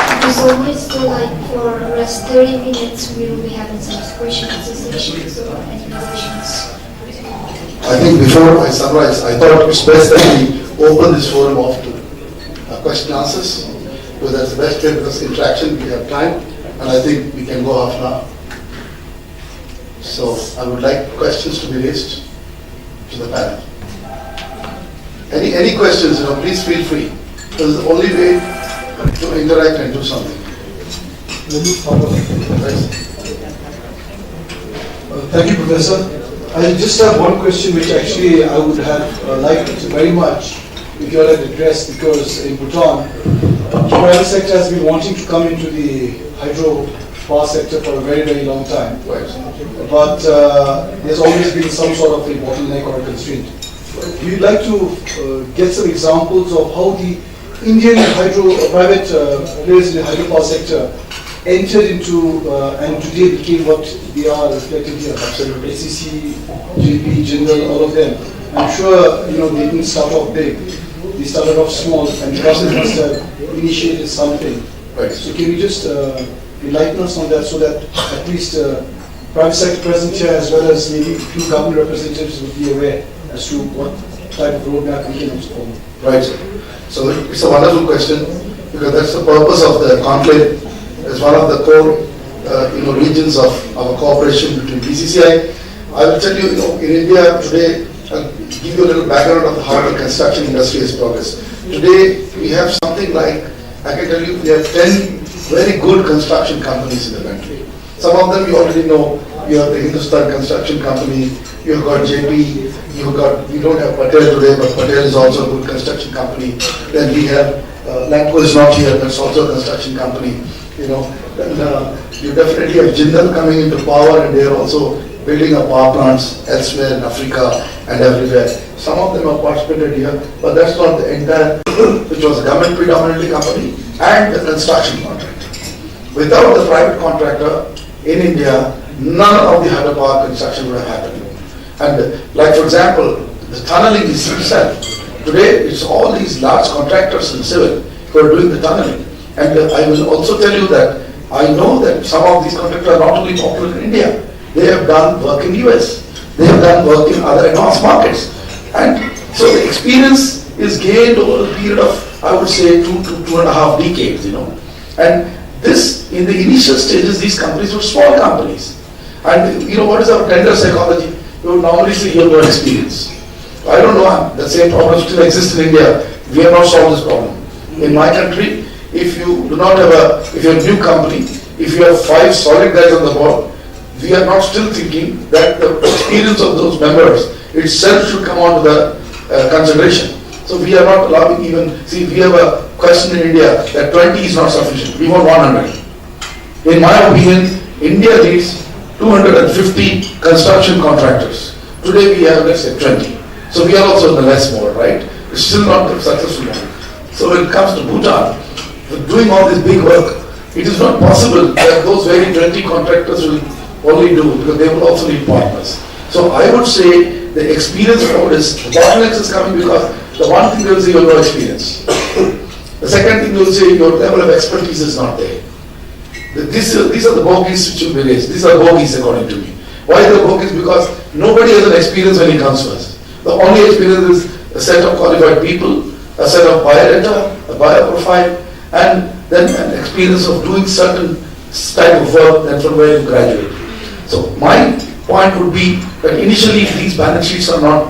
Thank you so much. So for the rest 30 minutes, we will be having some question answer sessions. So any questions? I think before I summarize, I thought it's best that we open this forum off to question answers, because that's the best way, because interaction, we have time, and I think we can go half an hour. So I would like questions to be raised to the panel. Any questions, please feel free. This is the only way to interact and do something. Thank you, Professor. I just have one question which actually I would have liked very much if you all had addressed, because in Bhutan, the private sector has been wanting to come into the hydro power sector for a very, very long time. Right. But there's always been some sort of a bottleneck or a constraint. We'd like to get some examples of how the Indian private players in the hydropower sector entered into and today became what they are reflected here. Absolutely. SEC, JP, Jindal, all of them. I'm sure they didn't start off big. they started off small and the government must have initiated something. Right. So can you just enlighten us on that so that at least private sector present here as well as maybe a few government representatives would be aware as to what type of roadmap we can follow? Right, sir. So it's a wonderful question because that's the purpose of the conclave as one of the core regions of our cooperation between BCCI. I will tell you, in India today, I'll give you a little background of how the construction industry has progressed. Today, we have something like, I can tell you, we have 10 very good construction companies in the country. Some of them you already know. You have the Hindustan Construction Company, you've got JP, we don't have Patel today, but Patel is also a good construction company. Then we have, Lamco is not here, that's also a construction company. Then you definitely have Jindal coming into power and they are also building up power plants elsewhere in Africa and everywhere. Some of them have participated here, but that's not the entire, which was a government predominantly company and the construction contractor. Without the private contractor in India, none of the hydropower construction would have happened. And like for example, the tunneling is itself. Today, it's all these large contractors in civil who are doing the tunneling. And I will also tell you that I know that some of these contractors are not only popular in India, they have done work in US, they have done work in other advanced markets. And so the experience is gained over a period of, I would say, 2 to 2.5 decades, And this, in the initial stages, these companies were small companies. And what is our tender psychology? You would normally say you have no experience. I don't know, the same problem still exists in India. We have not solved this problem. In my country, if you do not have if you're a new company, if you have 5 solid guys on the board, we are not still thinking that the experience of those members itself should come on to the consideration. So we are not allowing even, we have a question in India that 20 is not sufficient. We want 100. In my opinion, India needs 250 construction contractors. Today we have, let's say, 20. So we are also in the less mode, right? It's still not the successful one. So when it comes to Bhutan, doing all this big work, it is not possible that those very 20 contractors will only do, because they will also need partners. So I would say the experience from this, the bottlenecks is coming because the one thing they will say you have no experience. The second thing they will say your level of expertise is not there. These are the bogies which will be raised. These are bogies according to me. Why the bogies? Because nobody has an experience when he comes first. The only experience is a set of qualified people, a set of biodata, a bioprofile, and then an experience of doing certain type of work, and from where you graduate. So my point would be that initially these balance sheets are not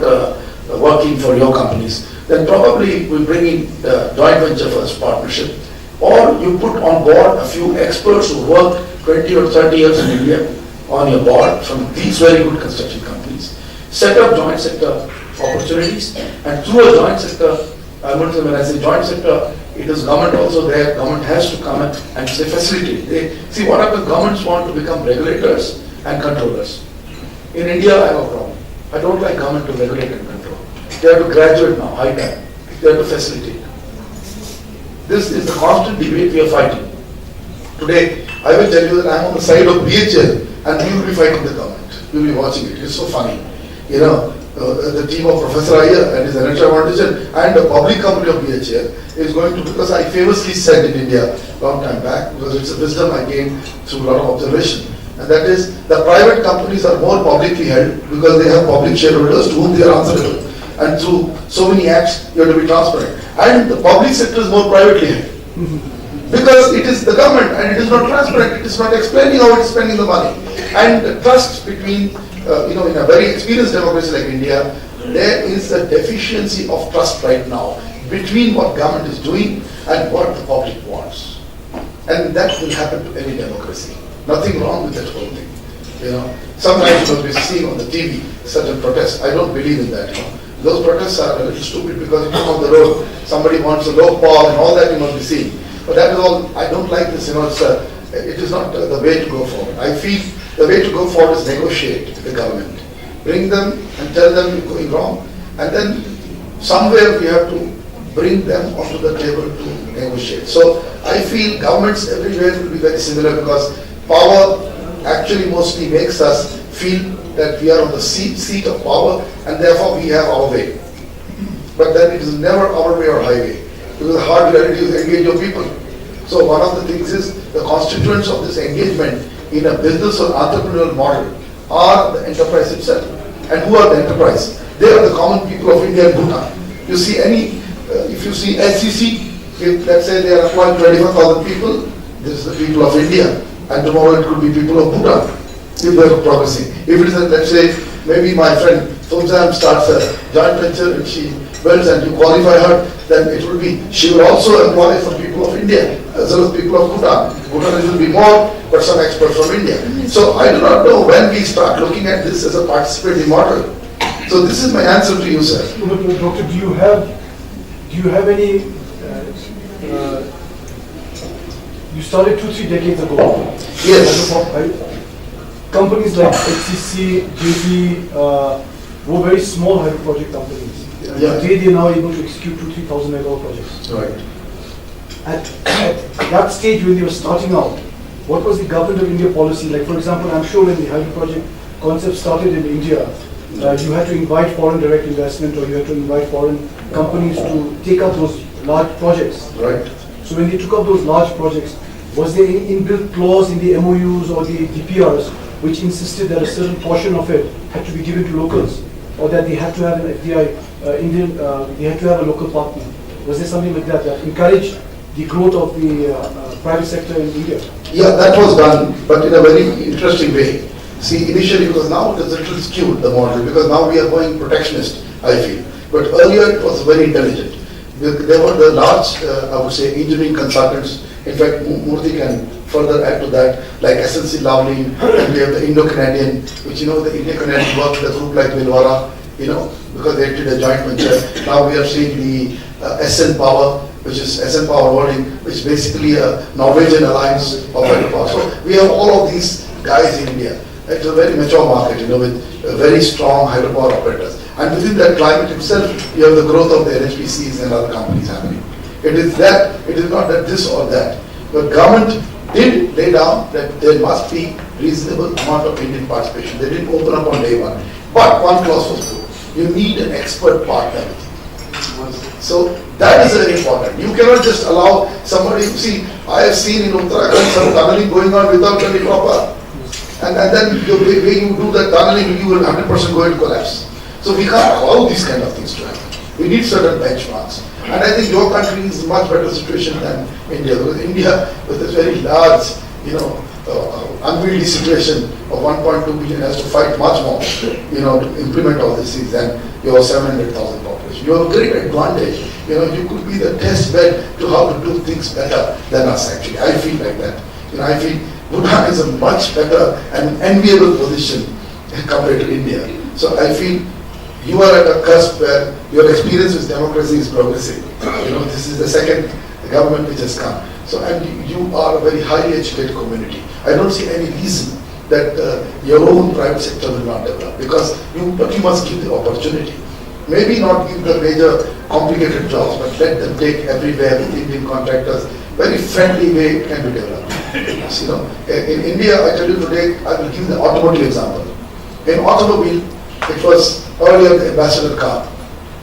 working for your companies, then probably we bring in joint venture first partnership, or you put on board a few experts who worked 20 or 30 years in India on your board from these very good construction companies, set up joint sector opportunities, and through a joint sector, when I say joint sector, it is government also there. Government has to come and say facilitate. See what happens, governments want to become regulators and controllers. In India, I have a problem. I don't like government to regulate and control. They have to graduate now, high time. They have to facilitate. This is the constant debate we are fighting. Today, I will tell you that I am on the side of BHL and we will be fighting the government. You will be watching it. It's so funny. The team of Professor Iyer and his ENFRAtv foundation and the public company of BHL is going to, because I famously said in India long time back, because it's a wisdom I gained through a lot of observation, and that is the private companies are more publicly held because they have public shareholders to whom they are answerable. And through so many acts, you have to be transparent. And the public sector is more privately held. Because it is the government and it is not transparent, it is not explaining how it is spending the money. And the trust between, in a very experienced democracy like India, there is a deficiency of trust right now between what government is doing and what the public wants. And that will happen to any democracy. Nothing wrong with that whole thing. Sometimes you must be seeing on the TV certain protests. I don't believe in that. Those protests are a little stupid because you come on the road, somebody wants a low poll and all that you must be seeing. But that is all, I don't like this, it is not the way to go forward. I feel the way to go forward is negotiate with the government. Bring them and tell them you're going wrong, and then somewhere we have to bring them onto the table to negotiate. So I feel governments everywhere will be very similar because power actually mostly makes us feel that we are on the seat of power and therefore we have our way. but then it is never our way or highway, because the hard reality is engage your people. So one of the things is the constituents of this engagement in a business or entrepreneurial model are the enterprise itself. And who are the enterprise? They are the common people of India and Bhutan. You see if you see SCC, if let's say they are employing 25,000 people, this is the people of India, and tomorrow it could be people of Bhutan, if they are progressing. If it is, let's say, maybe my friend Thomsam starts a joint venture and she builds and you qualify her, then it will be, she will also employ some people of India, as well as people of Bhutan. Bhutan will be more, but some experts from India. So I do not know when we start looking at this as a participating model. So this is my answer to you, sir. Doctor, do you have any, you started 2-3 decades ago. Yes. Companies like HCC, JP were very small hydro project companies. Yeah. Today they are now able to execute 2,000-3,000 megawatt projects. Right. At that stage when they were starting out, what was the government of India policy? Like for example, I'm sure when the hydro project concept started in India, you had to invite foreign direct investment, or you had to invite foreign companies to take up those large projects. Right. So when they took up those large projects, was there any inbuilt clause in the MOUs or the DPRs which insisted that a certain portion of it had to be given to locals, or that they had to have an FDI they had to have a local partner? Was there something like that that encouraged the growth of the private sector in India? Yeah, that was done, but in a very interesting way. See, initially, because now it is a little skewed, the model, because now we are going protectionist, I feel. But earlier it was very intelligent. There were the large, I would say, engineering consultants. In fact, Murthy can further add to that, like SNC Lavalin, and we have the Indo-Canadian, which, the Indo-Canadian worked with a group like Vilwara, because they did a joint venture. Now we are seeing the SN Power, which is SN Power Holding, which is basically a Norwegian alliance of hydropower. So we have all of these guys in India. It's a very mature market, with very strong hydropower operators. And within that climate itself, you have the growth of the NHPCs and other companies happening. It is not that this or that. The government did lay down that there must be reasonable amount of Indian participation. They didn't open up on day one. But one clause was true. You need an expert partner with you. So that is very important. You cannot just allow somebody, see, I have seen in Uttarakhand some tunneling going on without any proper. And then the way you do that tunneling, you will 100% go into collapse. So we can't allow these kind of things to happen. We need certain benchmarks. And I think your country is in much better situation than India. Because India, with this very large, unwieldy situation of 1.2 billion, has to fight much more, to implement all these things than your 700,000 population. You have a great advantage. You could be the test bed to how to do things better than us, actually. I feel like that. I feel Bhutan is a much better and enviable position compared to India. So I feel you are at a cusp where your experience with democracy is progressing. This is the second government which has come. So, and you are a very highly educated community. I don't see any reason that your own private sector will not develop, but you must give the opportunity. Maybe not give the major complicated jobs, but let them take everywhere with Indian contractors. Very friendly way it can be developed. In India, I tell you today, I will give the automotive example. In automobile, it was earlier the ambassador car,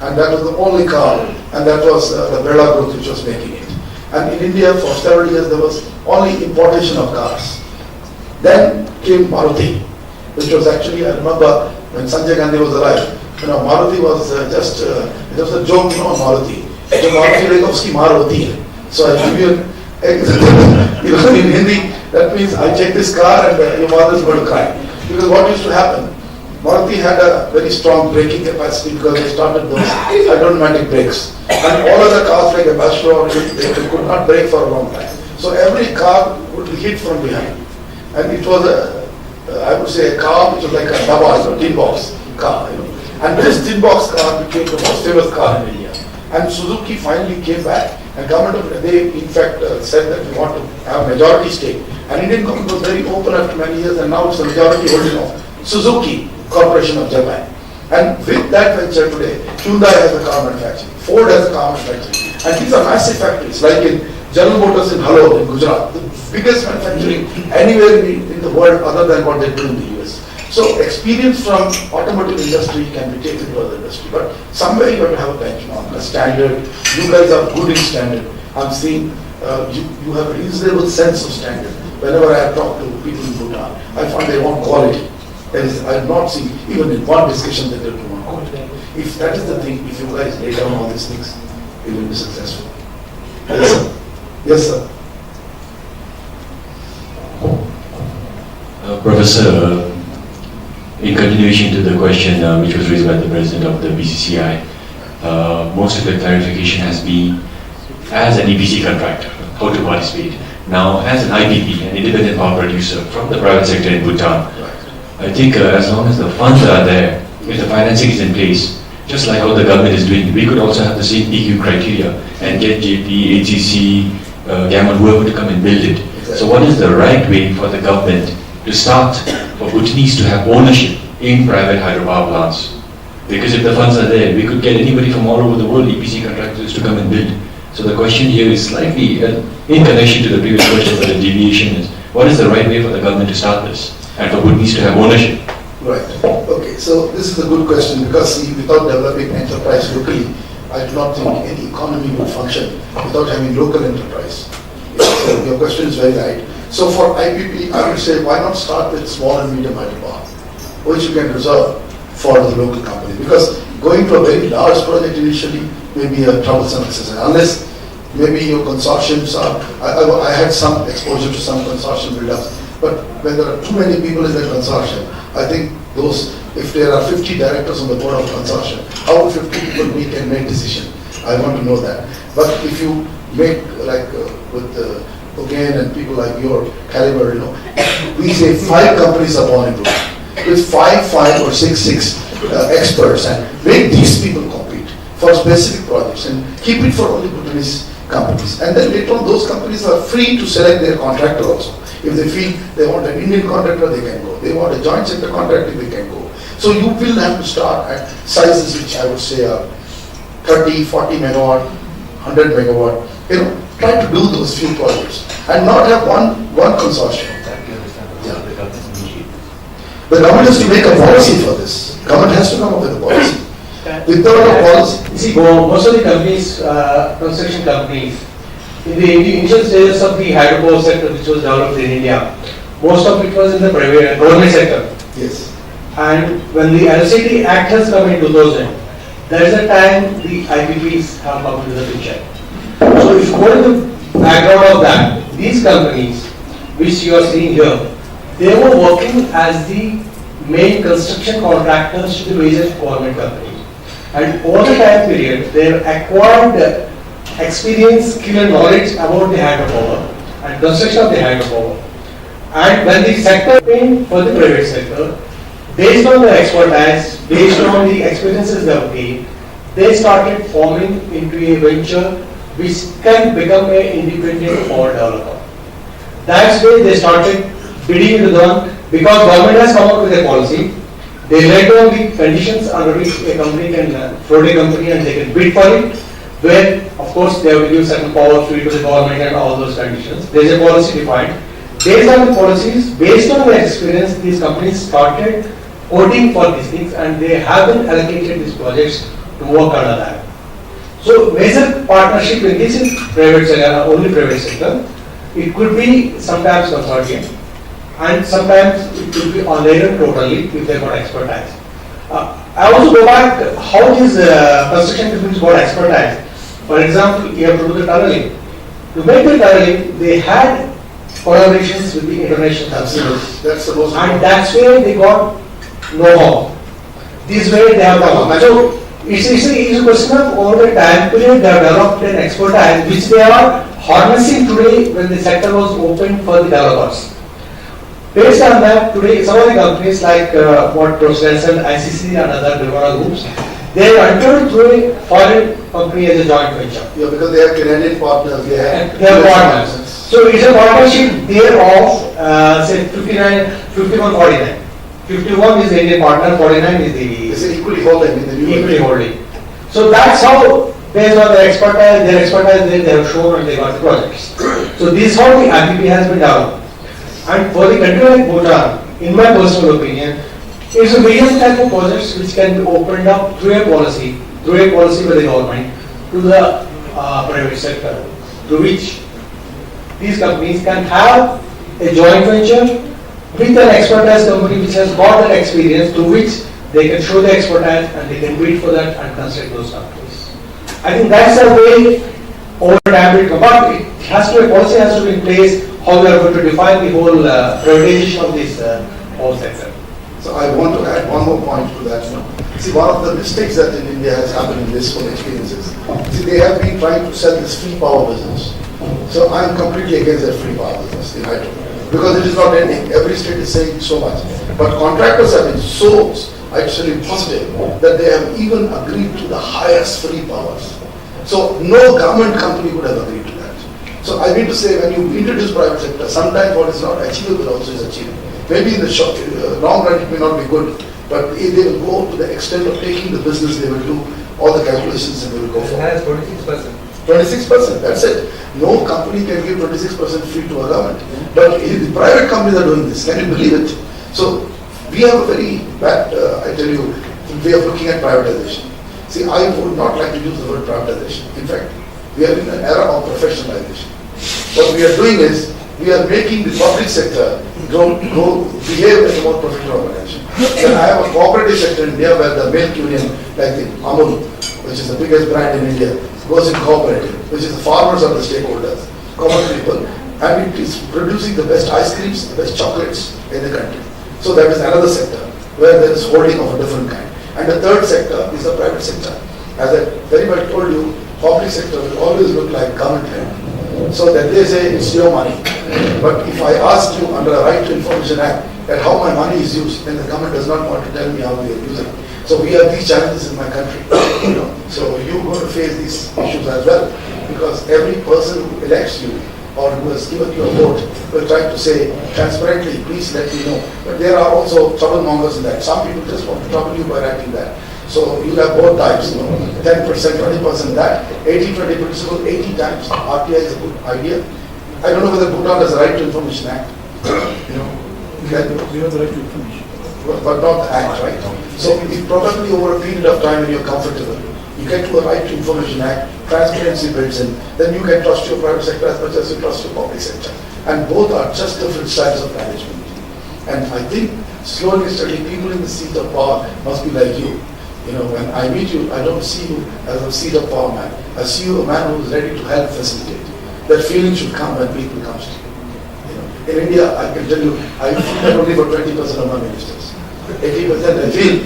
and that was the only car, and that was the Birla Group which was making it. And in India, for several years, there was only importation of cars. Then came Maruti, which was actually, I remember when Sanjay Gandhi was alive, Maruti was just a joke, Maruti. Maruti Rekovsky Maruti. So I give you in Hindi, that means I check this car and your mother is going to cry. Because what used to happen, Maruti had a very strong braking capacity because they started those hydromatic brakes. And all other cars like Ambassador, they could not brake for a long time. So every car would be hit from behind. And it was I would say a car which was like a daba, tin box car. And this tin box car became the most famous car in India. And Suzuki finally came back, and they in fact said that we want to have majority stake. And Indian government was very open after many years, and now it's the majority holding of Suzuki Corporation of Japan. And with that venture today, Hyundai has a car manufacturing, Ford has a car manufacturing, and these are massive factories, like in General Motors in Halol in Gujarat, the biggest manufacturing anywhere in the world other than what they do in the US. So experience from automotive industry can be taken to other industry, but somewhere you have to have a benchmark, a standard. You guys are good in standard. I'm seeing you have a reasonable sense of standard. Whenever I have talked to people in Bhutan, I find they want quality. I have not seen even in one discussion that they don't want quality. If that is the thing, if you guys lay down all these things, you will be successful. Yes, sir. Yes, sir. Professor, in continuation to the question which was raised by the President of the BCCI, most of the clarification has been as an EPC contractor, how to participate. Now, as an IPP, an independent power producer from the private sector in Bhutan, I think as long as the funds are there, if the financing is in place, just like how the government is doing, we could also have the same PQ criteria and get JP, HCC, Gammon, whoever to come and build it. Exactly. So what is the right way for the government to start for Bhutanese to have ownership in private hydropower plants? Because if the funds are there, we could get anybody from all over the world, EPC contractors, to come and build. So the question here is slightly in connection to the previous question, but the deviation is, what is the right way for the government to start this and for Bhutanese to have ownership? Right. Okay, so this is a good question because see, without developing enterprise locally, I do not think any economy will function without having local enterprise. So your question is very right. So for IPP, I would say why not start with small and medium hydropower, which you can reserve for the local company, because going to a very large project initially may be a troublesome exercise unless maybe your consortiums are, I had some exposure to some consortium build-ups, but when there are too many people in the consortium, I think those, if there are 50 directors on the board of consortium, how will 50 people meet and make decision? I want to know that. But if you make like with Again, and people like your caliber, you know, we say 5 companies are born in Bhutan with 5 or 6 experts, and make these people compete for specific projects and keep it for only Bhutanese companies. And then later on, those companies are free to select their contractor also. If they feel they want an Indian contractor, they can go. They want a joint sector contractor, they can go. So you will have to start at sizes which I would say are 30, 40 megawatt, 100 megawatt. You know, try to do those few projects and not have one consortium. The government has to make a policy for this. Government has to come up with a policy. Without a policy, see, most of the companies, construction companies, in the initial stages of the hydropower sector, which was developed in India, most of it was in the private government sector. Yes. And when the Electricity Act has come in 2000, there is a time the IPPs have come into the picture. So if you go to the background of that, these companies, which you are seeing here, they were working as the main construction contractors to the various government companies. And over the time period, they have acquired experience, skill and knowledge about the hydropower and construction of the hydropower. And when the sector came for the private sector, based on the expertise, based on the experiences they have gained, they started forming into a venture which can become an independent power developer. That's why they started bidding into them, because government has come up with a policy. They laid down the conditions under which a company can float a company and they can bid for it, where of course they have to give certain power free to the government and all those conditions. There is a policy defined. Based on the policies, based on their experience, these companies started quoting for these things and they have been allocated these projects to work under that. So major partnership in this is private sector, only private sector. It could be sometimes consortium and sometimes it could be on their own totally if they got expertise. I also go back how these construction companies got expertise. For example, you have to do the tunneling. To make the tunneling, they had collaborations with the international companies. That's supposed to and that's where they got know-how. This way they have know-how. So it's a question of over the time period they have developed an expertise which they are harnessing today when the sector was open for the developers. Based on that, today some of the companies like what President said, ICC and other Tirwa groups, they have entered through a foreign company as a joint venture. Yeah, because they are Canadian partners. They are partners. So it's a partnership there of say 51-49. 51 is the Indian partner, 49 is the. It's equally holding in the new. Equally holding. So that's how, based on their expertise they have shown and they got the projects. So this is how the IPP has been developed. And for the country like Bhutan, in my personal opinion, It's a various type of projects which can be opened up through a policy by the government to the private sector, through which these companies can have a joint venture with an expertise company which has got that experience, through which they can show the expertise and they can bid for that and construct those companies. I think that's the way over time it comes. But it has to, a policy has to be in place how we are going to define the whole privatization of this whole sector. So I want to add one more point to that. See, one of the mistakes that in India has happened in this whole experiences, see, they have been trying to sell this free power business. So I am completely against that free power business in hydro, because it is not ending. Every state is saying so much. But contractors have been so actually positive that they have even agreed to the highest free powers. So no government company would have agreed to that. So I mean to say, when you introduce private sector, sometimes what is not achievable also is achievable. Maybe in the short, long run it may not be good, but if they will go to the extent of taking the business, they will do all the calculations and they will go for it. 26%. 26%, that's it. No company can give 26% free to a government. But if the private companies are doing this, can you believe it? So we have a very bad, I tell you, way of looking at privatization. See, I would not like to use the word privatization. In fact, we are in an era of professionalization. What we are doing is, we are making the public sector go behave like a more professional organization. Then I have a cooperative sector in India where the milk union, like the Amul, which is the biggest brand in India, goes in cooperative, which is the farmers are the stakeholders, common people, and it is producing the best ice creams, the best chocolates in the country. So that is another sector where there is holding of a different kind. And the third sector is the private sector. As I very well told you, public sector will always look like government led. So that they say it's your money. But if I ask you under a Right to Information Act that how my money is used, then the government does not want to tell me how they are using it. So we have these challenges in my country. So you're going to face these issues as well, because every person who elects you or who has given you a vote will try to say transparently, please let me know. But there are also troublemongers in that. Some people just want to trouble you by writing that. So you have both types, 10%, 20% that, 80-20 principle, 80 times. RTI is a good idea. I don't know whether Bhutan has a Right to Information Act. We have the right to information. But not the act, right? So if probably over a period of time when you're comfortable, you get to a Right to Information Act, transparency builds in, then you can trust your private sector as much as you trust your public sector. And both are just different styles of management. And I think slowly, steadily, people in the seat of power must be like you. When I meet you, I don't see you as a seat of power man. I see you a man who is ready to help facilitate. That feeling should come when people come to you. In India, I can tell you, I feel that only for 20% of my ministers. 80% I feel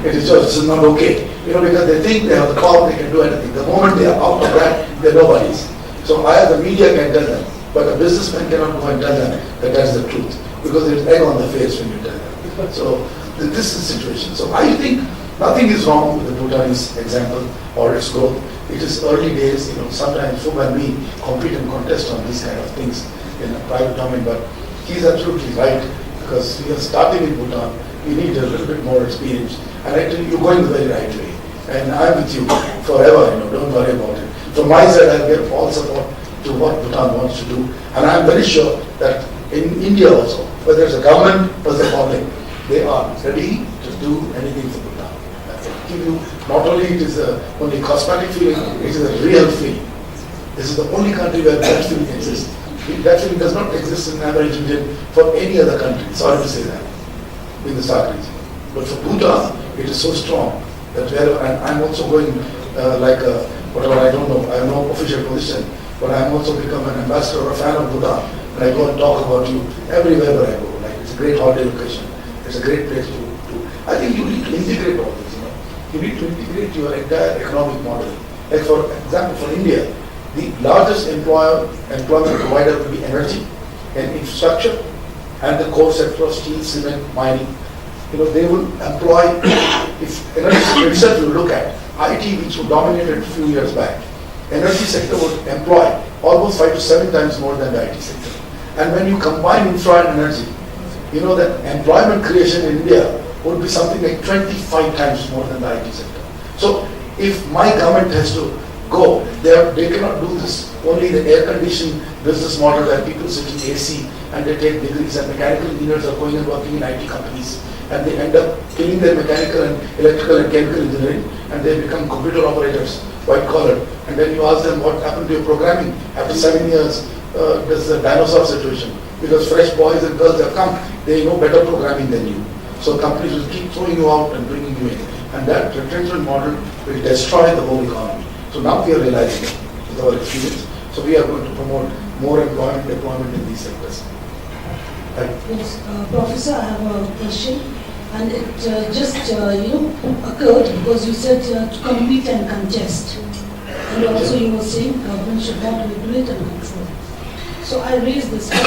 it is just not okay. Because they think they have the power, they can do anything. The moment they are out of that, they're nobodies. So I as the media can tell them, but a businessman cannot go and tell them that that's the truth. Because there's egg on the face when you tell them. So this is the situation. So I think nothing is wrong with the Bhutanese example or its growth. It is early days, sometimes Phu and me compete and contest on these kind of things in a private domain, but he's absolutely right, because we are starting in Bhutan, we need a little bit more experience. And I tell you, you're going the very right way. And I'm with you forever, don't worry about it. From my side, I'll give all support to what Bhutan wants to do. And I'm very sure that in India also, whether it's a government or the public, they are ready to do anything for Bhutan. I give you, not only it is only cosmetic feeling, it is a real feeling. This is the only country where that feeling exists. That feeling does not exist in average region for any other country. Sorry to say that, in the SAARC region. But for Bhutan, it is so strong that wherever, and I'm also going whatever, I don't know, I have no official position, but I'm also become an ambassador or a fan of Bhutan. And I go and talk about you everywhere where I go. It's a great holiday location. It's a great place to. I think you need to integrate all this. You need to integrate your entire economic model. Like for example, for India, the largest employment provider will be energy and infrastructure, and the core sector of steel, cement, mining. They will employ, if energy research will look at, IT, which dominated a few years back, energy sector would employ almost 5 to 7 times more than the IT sector. And when you combine infra and energy, that employment creation in India would be something like 25 times more than the IT sector. So if my government has to go. They cannot do this. Only the air-conditioned business model where people sit in AC and they take degrees, and mechanical engineers are going and working in IT companies, and they end up killing their mechanical and electrical and chemical engineering, and they become computer operators, white collar. And then you ask them what happened to your programming after 7 years. This is a dinosaur situation, because fresh boys and girls have come, they know better programming than you. So companies will keep throwing you out and bringing you in, and that retrenchment model will destroy the whole economy. So now we are realizing it with our experience. So we are going to promote more employment, deployment in these sectors. Right. Yes, Professor, I have a question, and it just occurred because you said to compete and contest, and also you were saying government should not regulate and control. So I raised this. I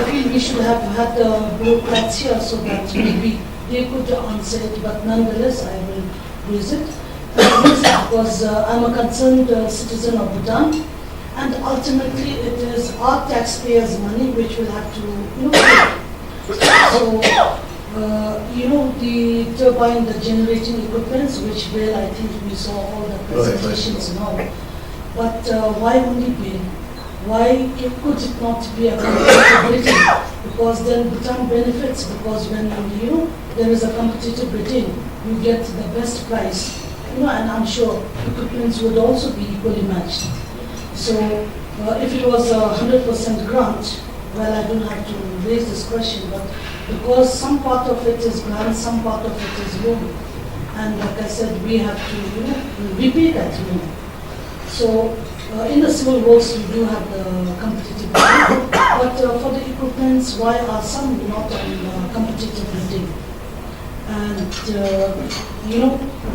feel we should have had the bureaucrats here so that maybe they could answer it, but nonetheless I will raise it. Because I'm a concerned citizen of Bhutan, and ultimately it is our taxpayers' money which will have to pay. So the turbine, the generating equipments, which will, I think we saw all the presentations and all. But why only pay? Why could it not be a competitive bidding? Because then Bhutan benefits, because when there is a competitive bidding, you get the best price. And I'm sure equipments would also be equally matched. So if it was a 100% grant, well, I don't have to raise this question, but because some part of it is grant, some part of it is loan. And like I said, we have to repay that loan. So in the civil works, we do have the competitive bidding, but for the equipments, why are some not on competitive bidding? And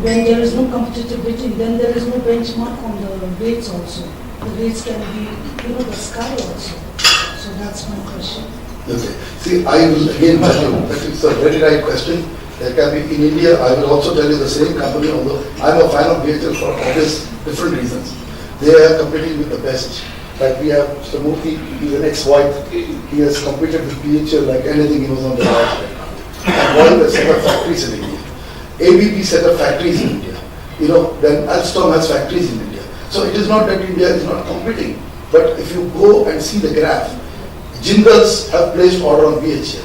when there is no competitive bidding, then there is no benchmark on the rates also. The rates can be, the sky also. So that's my question. Okay. See, I will again tell you that it's a very right question. There can be in India. I will also tell you the same company, although I'm a fan of BHL for obvious different reasons. They are competing with the best. Like we have Mr. Murthy, he's an ex-white. He has competed with BHL like anything. He was on the rise right now. And one has set up factories in India. ABB set up factories in India. Then Alstom has factories in India. So it is not that India is not competing. But if you go and see the graph, Jindals have placed order on BHL.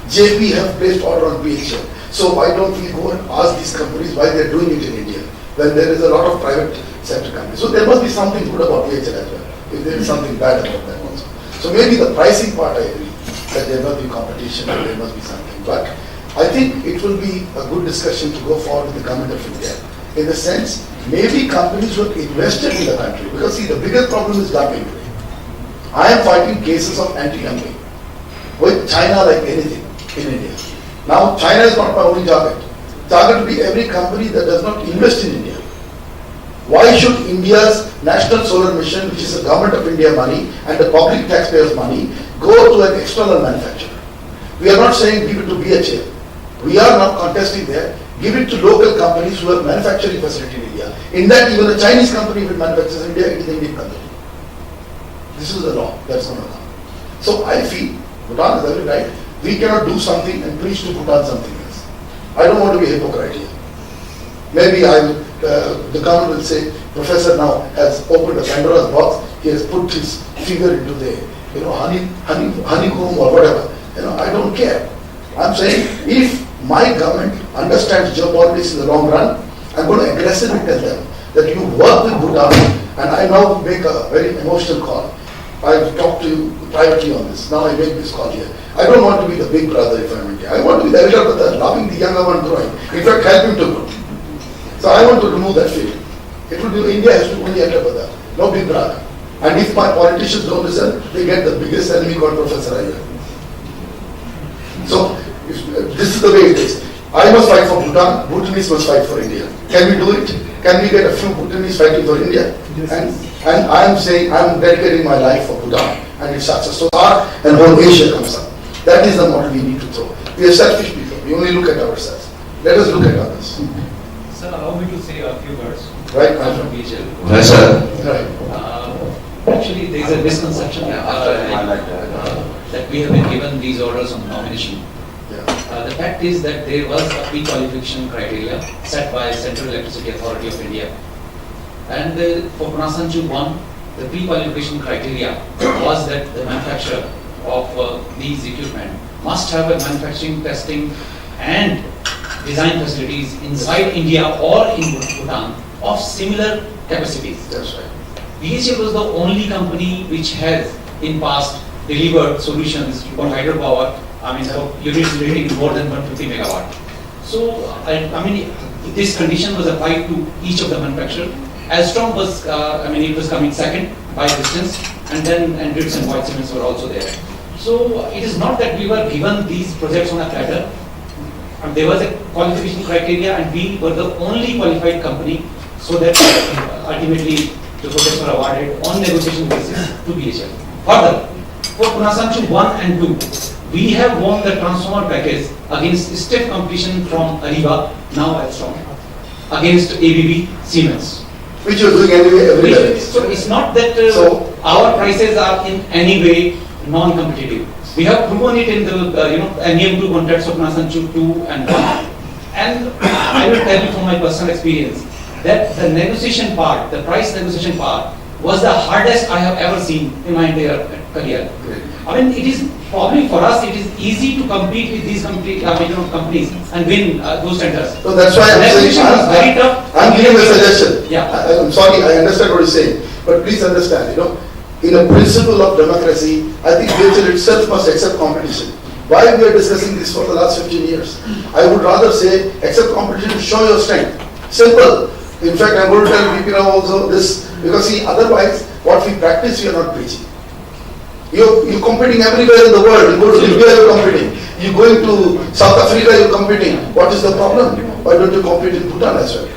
JP have placed order on BHL. So why don't we go and ask these companies why they're doing it in India when there is a lot of private sector companies? So there must be something good about BHL as well, if there is something bad about that also. So maybe the pricing part I agree, that there must be competition and there must be something. But I think it will be a good discussion to go forward with the government of India. In the sense, maybe companies who have invested in the country, because see, the biggest problem is dumping today. I am fighting cases of anti-dumping with China like anything in India. Now, China is not my only target. Target will be every company that does not invest in India. Why should India's National Solar Mission, which is the government of India money and the public taxpayers' money, go to an external manufacturer? We are not saying give it to BHL. We are not contesting there. Give it to local companies who have manufacturing facility in India. In that, even a Chinese company will manufacture in India, it is an Indian company. This is the law that's going to come. So I feel Bhutan is very right. We cannot do something and preach to Bhutan something else. I don't want to be a hypocrite here. Maybe the government will say, Professor now has opened a Pandora's box. He has put his finger into the honeycomb or whatever. I don't care. I'm saying if my government understands geopolitics in the long run, I'm going to aggressively tell them that you work with Bhutan, and I now make a very emotional call. I've talked to you privately on this. Now I make this call here. I don't want to be the big brother if I'm India. I want to be the elder brother, loving the younger one growing. In fact, help him to grow. So I want to remove that feeling. It will be India has to be only elder brother, no big brother. And if my politicians don't listen, they get the biggest enemy called Professor Raiser. So this is the way it is. I must fight for Bhutan, Bhutanese must fight for India. Can we do it? Can we get a few Bhutanese fighting for India? And I am saying I am dedicating my life for Bhutan and its success. So SAARC and whole Asia comes up. That is the model we need to throw. We are selfish people. We only look at ourselves. Let us look at others. Sir, allow me to say a few words. Right, I'm from BHL. Yes, sir. Right. Actually, there is a misconception that we have been given these orders on nomination. The fact is that there was a pre-qualification criteria set by Central Electricity Authority of India, And for Punasanchu 1, the pre-qualification criteria was that the manufacturer of these equipment must have a manufacturing, testing and design facilities inside India or in Bhutan of similar capacities. That's right. BHL was the only company which has in past delivered solutions for hydropower, for units rating more than 150 megawatt. So, this condition was applied to each of the manufacturers. Alstom was, it was coming second by distance, and then Andritz and White Cements were also there. So, it is not that we were given these projects on a platter. There was a qualification criteria, and we were the only qualified company, so that ultimately the projects were awarded on negotiation basis to BHL. Further, for Punasanchu 1 and 2, we have won the transformer package against stiff competition from REPA, now Alstom, against ABB Siemens. Which you are doing anyway every day. So it's not that our prices are in any way non-competitive. We have proven it in the NEM2 contracts of Punasanchu 2 and 1. And I will tell you from my personal experience that the negotiation part, the price negotiation part, was the hardest I have ever seen in my entire career. It is probably for us, it is easy to compete with these companies and win those tenders. So that's why I'm negotiation saying, was very tough. I'm giving a suggestion. Yeah. I'm sorry, I understand what you're saying, but please understand, in a principle of democracy, I think BHL itself must accept competition. Why we are discussing this for the last 15 years? I would rather say, accept competition, show your strength. Simple. In fact, I'm going to tell VP now also this, because see, otherwise, what we practice, we are not preaching. You're competing everywhere in the world. You go to Libya, you're competing. You go into South Africa, you're competing. What is the problem? Why don't you compete in Bhutan as well?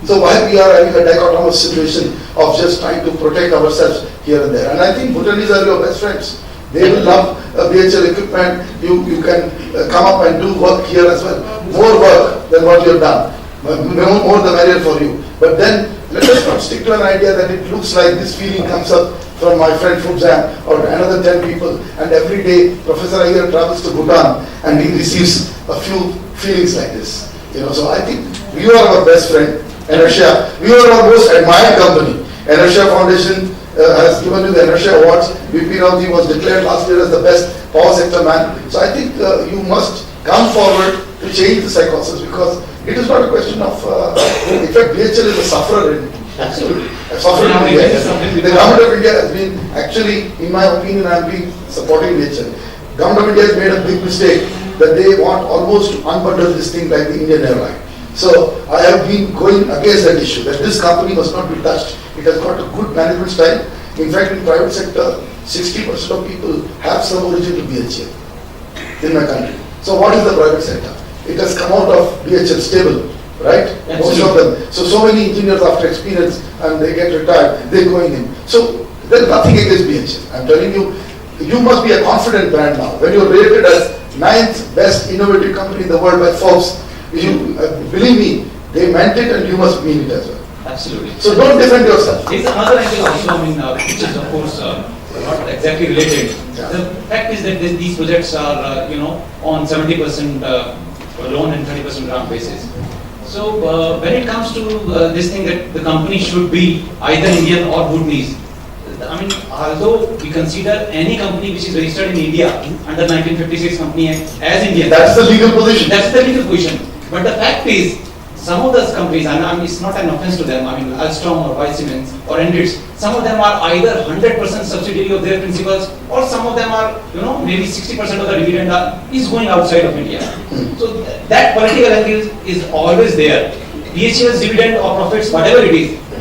So why we are having a dichotomous situation of just trying to protect ourselves here and there? And I think Bhutanese are your best friends. They will love BHL equipment. You can come up and do work here as well. More work than what you have done. More the merrier for you. But then let us not stick to an idea that it looks like this feeling comes up from my friend Fubzam or another 10 people, and every day Professor Iyer travels to Bhutan and he receives a few feelings like this. So I think you are our best friend, ENERTIA. We are our most admired company. ENERTIA Foundation has given you the ENERTIA Awards. VP Raoji was declared last year as the best power sector man. So I think you must come forward to change the psychosis, because it is not a question of, in fact, BHL is a sufferer in Absolutely. The government of India has been, actually, in my opinion, I have been supporting BHL. Government of India has made a big mistake that they want almost to unbundle this thing like the Indian airline. So I have been going against that issue, that this company must not be touched. It has got a good management style. In fact, in private sector, 60% of people have some origin to BHL in my country. So what is the private sector? It has come out of BHL stable, right? Absolutely. Most of them. So many engineers after experience and they get retired, they go in. So there's nothing against BHL. I'm telling you, you must be a confident brand now. When you're rated as 9th best innovative company in the world by Forbes, you believe me, they meant it and you must mean it as well. Absolutely. So don't defend yourself. There is another angle also, which is of course not exactly related. Yeah. The fact is that these projects are, on 70% loan and 30% grant basis. So when it comes to this thing that the company should be either Indian or Bhutanese, although we consider any company which is registered in India under 1956 Company Act as Indian. That's the legal position. That's the legal position. But the fact is, some of those companies, and it's not an offense to them, Alstom or White Cements or Andritz, some of them are either 100% subsidiary of their principals, or some of them are, maybe 60% of the dividend is going outside of India. So that political angle is always there. BHL's dividend or profits, whatever it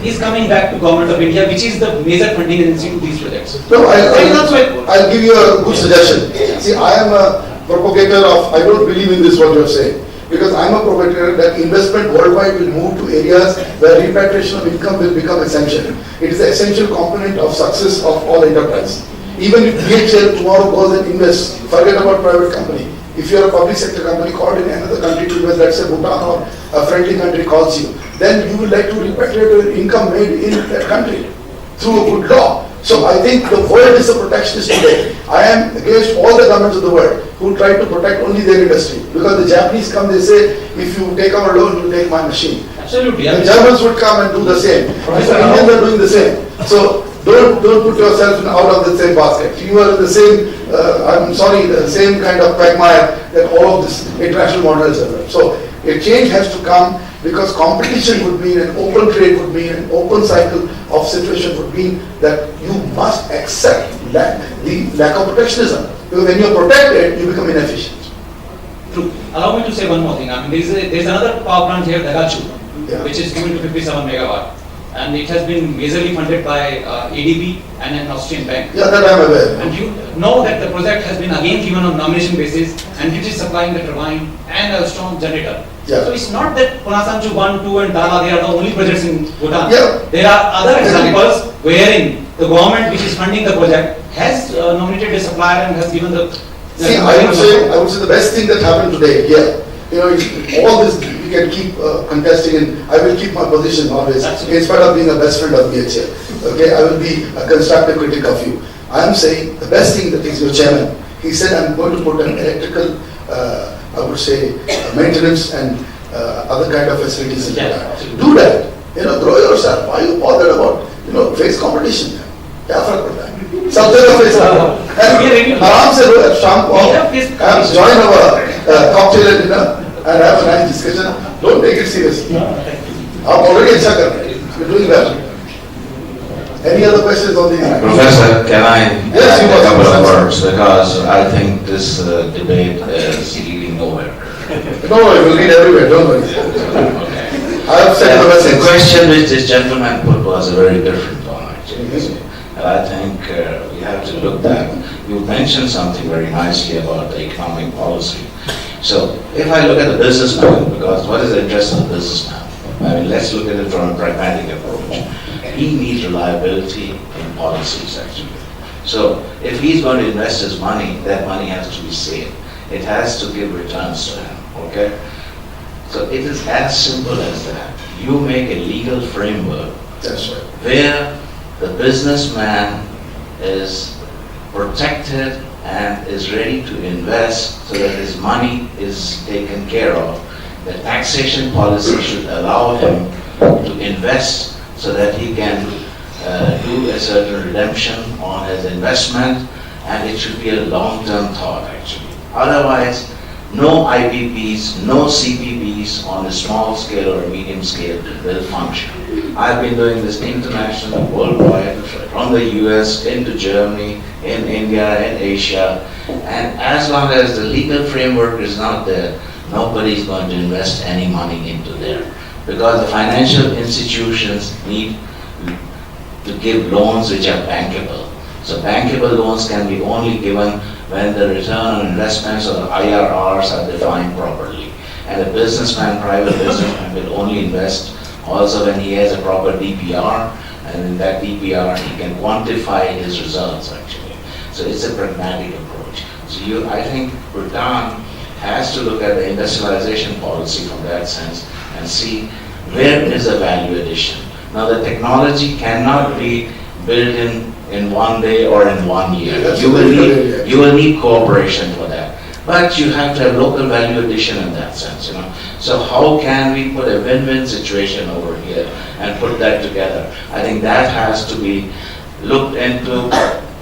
is coming back to government of India, which is the major funding agency to these projects. No, I'll give you a good suggestion. See, I am a propagator of, I don't believe in this what you're saying. Because I'm a propagator that investment worldwide will move to areas where repatriation of income will become essential. It is the essential component of success of all enterprise. Even if BHL tomorrow goes and invests, forget about private company. If you are a public sector company called in another country to invest, let's say Bhutan or a friendly country calls you, then you would like to repatriate your income made in that country through a good law. So I think the world is a protectionist today. I am against all the governments of the world who try to protect only their industry. Because the Japanese come, they say, if you take our loan, you take my machine. Absolutely. The Germans would come and do the same. And the Indians are doing the same. So don't put yourself out of the same basket. You are the same, I'm sorry, the same kind of quagmire that all of this international models are. So a change has to come, because competition would mean, an open trade would mean, an open cycle of situation would mean that you must accept the lack of protectionism. Because when you are protected, you become inefficient. True. Allow me to say one more thing. I mean, there's another power plant here, Dagachu, which is going to 57 megawatt. And it has been majorly funded by ADB and an Austrian bank. Yeah, that I'm aware. And you know that the project has been again given on nomination basis, and it is supplying the turbine and a strong generator. Yeah. So it's not that Panasanchu 1, 2 and Dala, they are the only projects in Bhutan. Yeah. There are other examples wherein the government which is funding the project has nominated a supplier and has given the... See, I would say the best thing that happened today here, all this we can keep contesting, and I will keep my position always, in spite of being a best friend of BHA. Okay, I will be a constructive critic of you. I am saying the best thing that is your chairman. He said, I'm going to put an electrical, I would say, maintenance and other kind of facilities in that. Do that. Grow yourself. Why are you bothered about, face competition? क्या फर्क पड़ता है? सब जगह face आराम से लो शाम को join our cocktail and dinner and have a nice discussion. Don't take it seriously. आप already अच्छा कर रहे हैं. You're doing well. Any other questions on the Professor, can I yes, add a couple of words, because I think this debate is leading nowhere. No, it will lead everywhere. Don't worry. Okay. I have said the question which this gentleman put was a very different one, actually. And I think we have to look back. You mentioned something very nicely about the economic policy. So if I look at the businessman, because what is the interest of the businessman? I mean, let's look at it from a pragmatic approach. He needs reliability in policies, actually. So if he's going to invest his money, that money has to be safe. It has to give returns to him, okay? So it is as simple as that. You make a legal framework where the businessman is protected and is ready to invest so that his money is taken care of. The taxation policy should allow him to invest so that he can do a certain redemption on his investment, and it should be a long-term thought, actually. Otherwise, no IPPs, no CPPs on a small scale or a medium scale will function. I've been doing this international, worldwide, from the US into Germany, in India, in Asia, and as long as the legal framework is not there, nobody is going to invest any money into there. Because the financial institutions need to give loans which are bankable. So bankable loans can be only given when the return on investments or the IRRs are defined properly. And a businessman, private businessman, will only invest also when he has a proper DPR, and in that DPR he can quantify his results, actually. So it's a pragmatic approach. So I think Bhutan has to look at the industrialization policy from that sense and see where is the value addition. Now the technology cannot be built in one day or in 1 year. You will need cooperation for that. But you have to have local value addition in that sense, So how can we put a win-win situation over here and put that together? I think that has to be looked into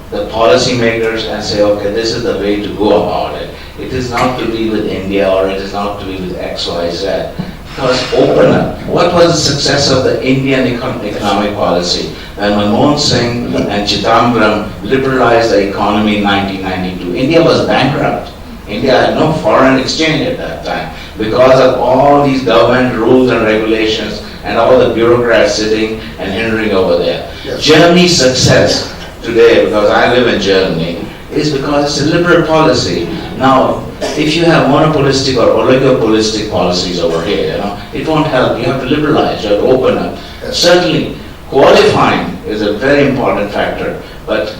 the policymakers and say, okay, this is the way to go about it. It is not to be with India or it is not to be with X, Y, Z. Because open up. What was the success of the Indian economic policy? When Manmohan Singh and Chidambaram liberalized the economy in 1992, India was bankrupt. India had no foreign exchange at that time because of all these government rules and regulations and all the bureaucrats sitting and hindering over there. Yes. Germany's success today, because I live in Germany, is because it's a liberal policy. Now, if you have monopolistic or oligopolistic policies over here, it won't help. You have to liberalize, you have to open up. Yes. Certainly, qualifying is a very important factor, but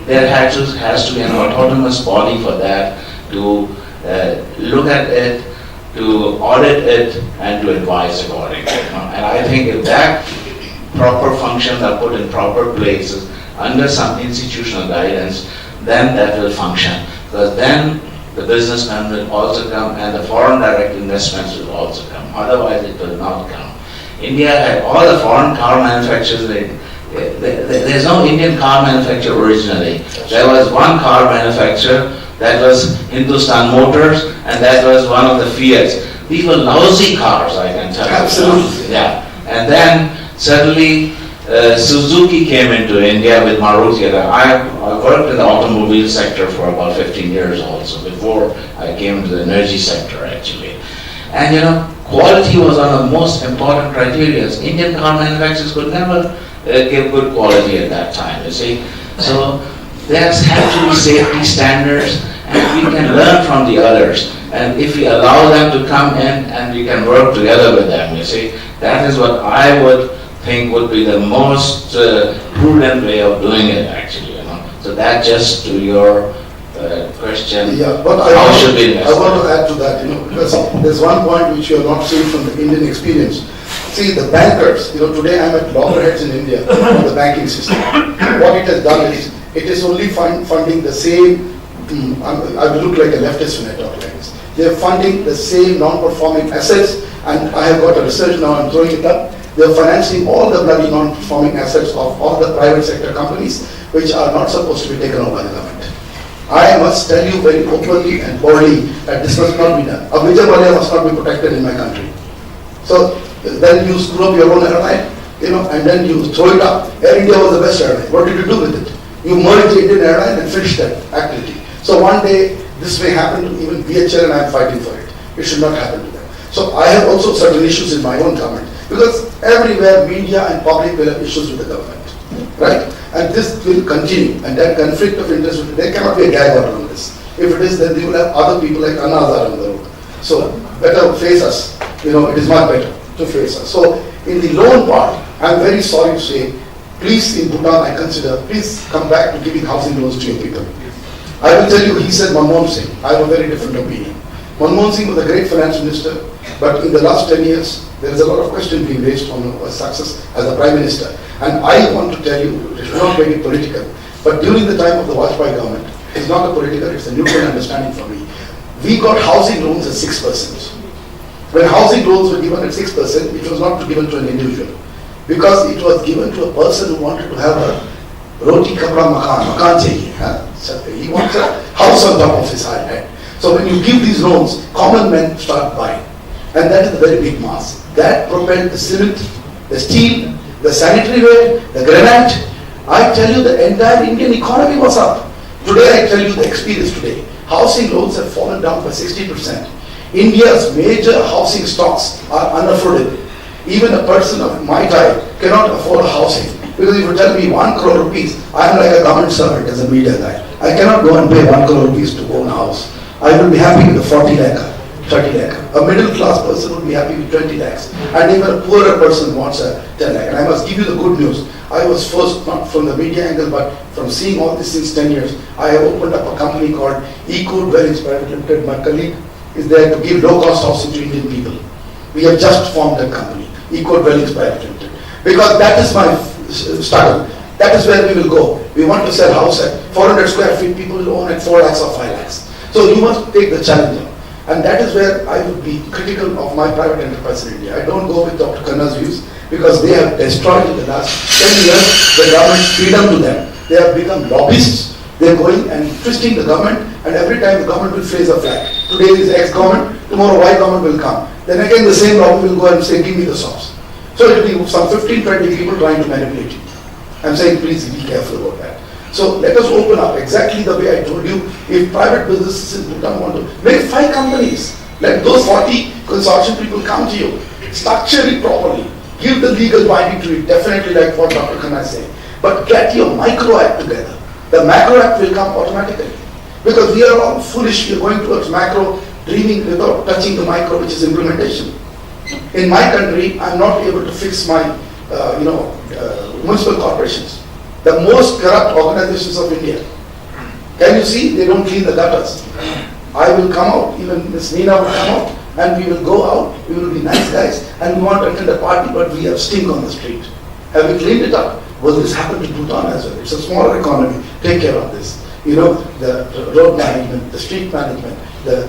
there has to be an autonomous body for that to look at it, to audit it, and to advise accordingly. And I think if that proper functions are put in proper places under some institutional guidance, then that will function. Because then the businessmen will also come and the foreign direct investments will also come. Otherwise it will not come. India had all the foreign car manufacturers. There's no Indian car manufacturer originally. There was one car manufacturer, that was Hindustan Motors, and that was one of the Fiats. These were lousy cars, I can tell you. Absolutely. Yeah. And then suddenly Suzuki came into India with Maruti. I worked in the automobile sector for about 15 years also, before I came to the energy sector actually. And quality was one of the most important criteria. Indian car manufacturers could never give good quality at that time, you see. So there have to be safety standards, and we can learn from the others. And if we allow them to come in and we can work together with them, you see, that is what I would think would be the most prudent way of doing it actually, So that just to your question, yeah, but how should we invest? I want to add to that, because there's one point which you are not seeing from the Indian experience. See, the bankers, today I'm at loggerheads in India on the banking system. What it has done is, it is only funding the same, I will look like a leftist when I talk like this. They're funding the same non-performing assets, and I have got a research now, I'm throwing it up. They're financing all the bloody non-performing assets of all the private sector companies, which are not supposed to be taken over by the government. I must tell you very openly and boldly that this must not be done. A major Malaya must not be protected in my country. So then you screw up your own airline, and then you throw it up. Air India was the best airline. What did you do with it? You merged the Indian airline and finished that activity. So one day this may happen to even BHL, and I am fighting for it. It should not happen to them. So I have also certain issues in my own government, because everywhere media and public will have issues with the government, right? And this will continue, and that conflict of interest, there cannot be a gag order on this. If it is, then they will have other people like Anazar on the road. So better face us, it is much better to face us. So in the loan part, I'm very sorry to say, please in Bhutan, I consider, please come back to giving housing loans to your people. I will tell you, he said Manmohan Singh. I have a very different opinion. Manmohan Singh was a great finance minister, but in the last 10 years, there is a lot of question being raised on his success as a prime minister. And I want to tell you, it should not make it political, but during the time of the Vajpayee government, it's not a political, it's a neutral understanding for me. We got housing loans at 6%. When housing loans were given at 6%, it was not given to an individual, because it was given to a person who wanted to have a roti kapra makan chahiye. He wants a house on top of his head. So when you give these loans, common men start buying. And that is the very big mass. That propelled the cement, the steel, the sanitary ware, the granite. I tell you, the entire Indian economy was up. Today I tell you the experience today. Housing loans have fallen down by 60%. India's major housing stocks are unaffordable. Even a person of my type cannot afford housing. Because if you tell me 1 crore rupees, I am like a government servant as a media guy. I cannot go and pay 1 crore rupees to own a house. I will be happy with the 40 lakh, 30 lakh. A middle class person would be happy with 20 lakhs. And even a poorer person wants a 10 lakh. And I must give you the good news. I was first, not from the media angle, but from seeing all this since 10 years, I have opened up a company called Eco Dwellings Private Limited. My colleague is there to give low-cost housing to Indian people. We have just formed that company, Eco Dwellings Private Limited. Because that is my struggle. That is where we will go. We want to sell house at 400 square feet, people will own at 4 lakhs or 5 lakhs. So you must take the challenge on. And that is where I would be critical of my private enterprise in India. I don't go with Dr. Khanna's views, because they have destroyed in the last 10 years the government's freedom to them. They have become lobbyists. They're going and twisting the government, and every time the government will phrase a flag. Today is X government, tomorrow Y government will come. Then again the same lobby will go and say, give me the sauce. So it will be some 15-20 people trying to manipulate you. I'm saying please be careful about that. So let us open up exactly the way I told you. If private businesses in Bhutan want to make 5 companies, let those 40 consortium people come to you. Structure it properly. Give the legal binding to it, definitely like what Dr. Khanna is saying. But get your micro act together. The macro act will come automatically. Because we are all foolish, we are going towards macro, dreaming without touching the micro, which is implementation. In my country, I'm not able to fix my, municipal corporations. The most corrupt organizations of India. Can you see? They don't clean the gutters. I will come out, even Ms. Meena will come out, and we will go out, we will be nice guys, and we want to attend a party, but we have stink on the street. Have we cleaned it up? Will this happen to Bhutan as well? It's a smaller economy. Take care of this. The road management, the street management, the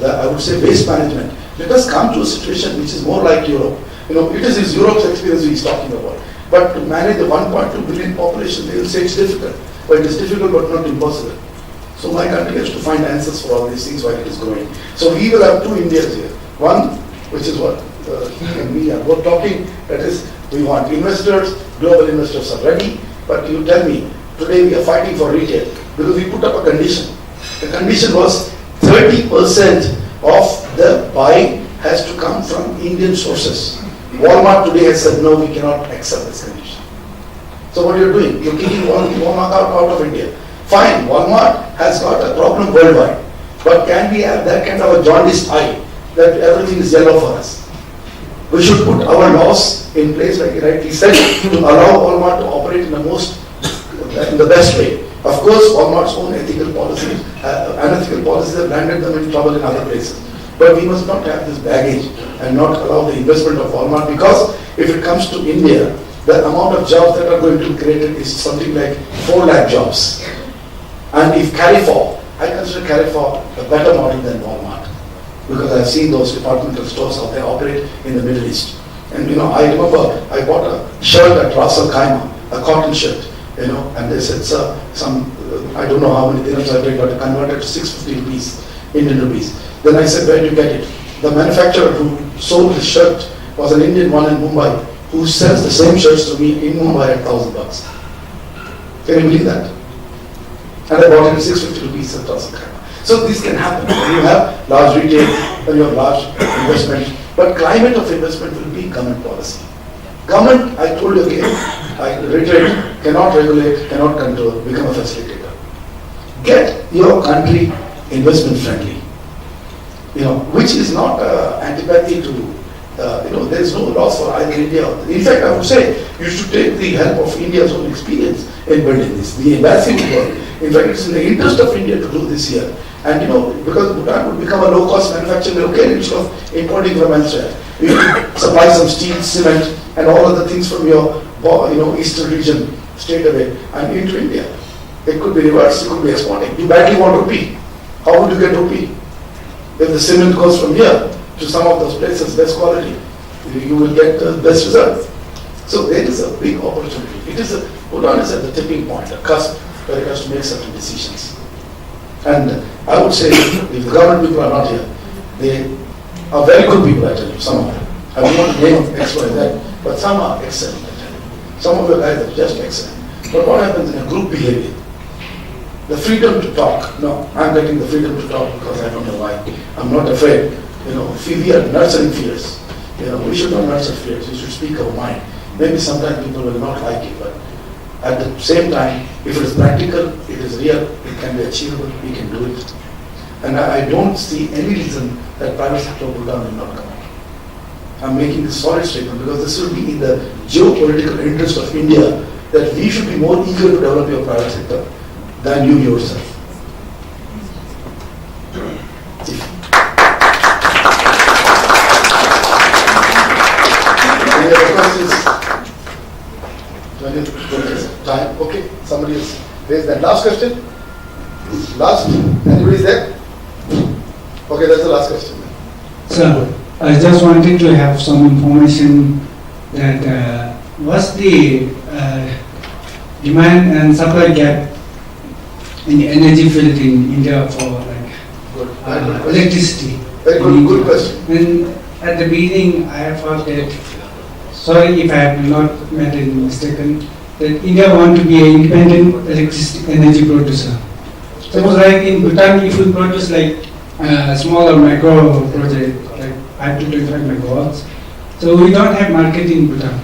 I would say waste management. Let us come to a situation which is more like Europe. It is Europe's experience he's talking about. But to manage the 1.2 billion population, they will say it's difficult. But it is difficult but not impossible. So my country has to find answers for all these things while it is growing. So we will have two Indias here. One, which is what he and me are both talking, that is, we want investors, global investors are ready, but you tell me, today we are fighting for retail because we put up a condition. The condition was 30% of the buy has to come from Indian sources. Walmart today has said, no, we cannot accept this condition. So what you're doing, you're kicking Walmart out of India. Fine, Walmart has got a problem worldwide, but can we have that kind of a jaundiced eye that everything is yellow for us? We should put our laws in place, like you rightly said, to allow Walmart to operate in the best way. Of course, Walmart's own ethical policies, unethical policies have landed them in trouble in other places. But we must not have this baggage and not allow the investment of Walmart, because if it comes to India, the amount of jobs that are going to be created is something like 4 lakh jobs. And if Carrefour, I consider Carrefour a better model than Walmart, because I've seen those departmental stores how they operate in the Middle East. And I remember I bought a shirt at Ras Al Khaimah, a cotton shirt, and they said, sir, I don't know how many dirhams I paid, but I converted to 650 rupees, Indian rupees. Then I said, where do you get it? The manufacturer who sold this shirt was an Indian one in Mumbai, who sells the same shirts to me in Mumbai at $1,000. Can you believe that? And I bought it at 650 rupees at Ras Al Khaimah. So this can happen. When you have large retail, when you have large investment, but climate of investment will be government policy. Government, I told you again, I reiterate, cannot regulate, cannot control, become a facilitator. Get your country investment friendly, which is not antipathy to, there is no loss for either India or, in fact, I would say you should take the help of India's own experience in building this. The embassy would work. In fact, it's in the interest of India to do this here. And because Bhutan would become a low-cost manufacturing locality instead of importing from elsewhere. We could supply some steel, cement, and all other things from your eastern region straight away and into India. It could be reversed, it could be exporting. You badly want rupee. How would you get rupee? If the cement goes from here to some of those places, best quality, you will get the best results. So there is a big opportunity. Bhutan is at the tipping point, a cusp where it has to make certain decisions. And I would say, if the government people are not here, they are very good people, I tell you, some of them. I don't want to name X, Y, Z, but some are excellent, I tell you. Some of the guys are just excellent. But what happens in a group behavior? The freedom to talk. No, I'm getting the freedom to talk because I don't know why. I'm not afraid. We are nurturing fears. We should not nurture fears. We should speak our mind. Maybe sometimes people will not like it, but at the same time, if it is practical, it is real, it can be achievable, we can do it. And I don't see any reason that private sector of Bhutan will not come out. I'm making this solid statement because this will be in the geopolitical interest of India, that we should be more eager to develop your private sector than you yourself. Any other questions? Time? Okay, somebody else raised that. Last question? Last? Anybody is there? Okay, that's the last question. Sir, I just wanted to have some information that what's the demand and supply gap in the energy field in India for electricity. Very good question. And at the beginning, I have thought that, sorry if I have not made a mistaken, that India want to be an independent electricity energy producer. Suppose like in Bhutan, if we produce like a small or micro project, like 5 to 25 megawatts, so we don't have market in Bhutan.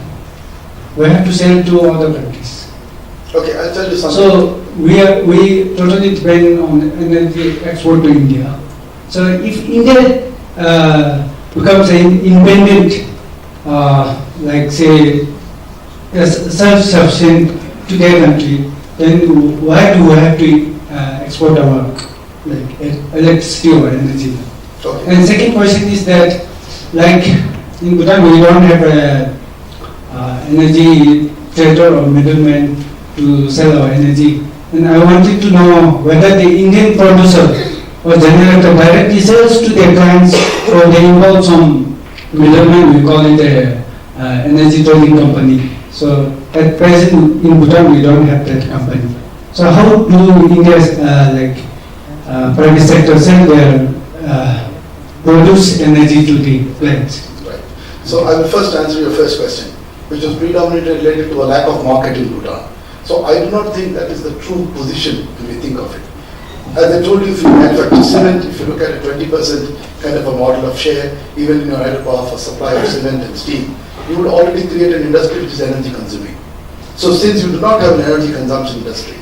We have to sell to other countries. Okay, I'll tell you something. So we totally depend on energy export to India. So if India becomes an independent, like say, self-sufficient to their country, then why do we have to export our electricity or energy? Okay. And second question is that, like in Bhutan, we don't have a energy trader or middleman to sell our energy. And I wanted to know whether the Indian producer or generate the direct sales to their clients, or they involve some middleman, we call it a energy trading company. So at present in Bhutan we don't have that company. So how do India's private sector sell their produce energy to the plants? Right. So I will first answer your first question, which was predominantly related to a lack of market in Bhutan. So I do not think that is the true position when we think of it. As I told you, if you manufacture cement, if you look at a 20% kind of a model of share, even in your hydropower for supply of cement and steel, you would already create an industry which is energy consuming. So since you do not have an energy consumption industry,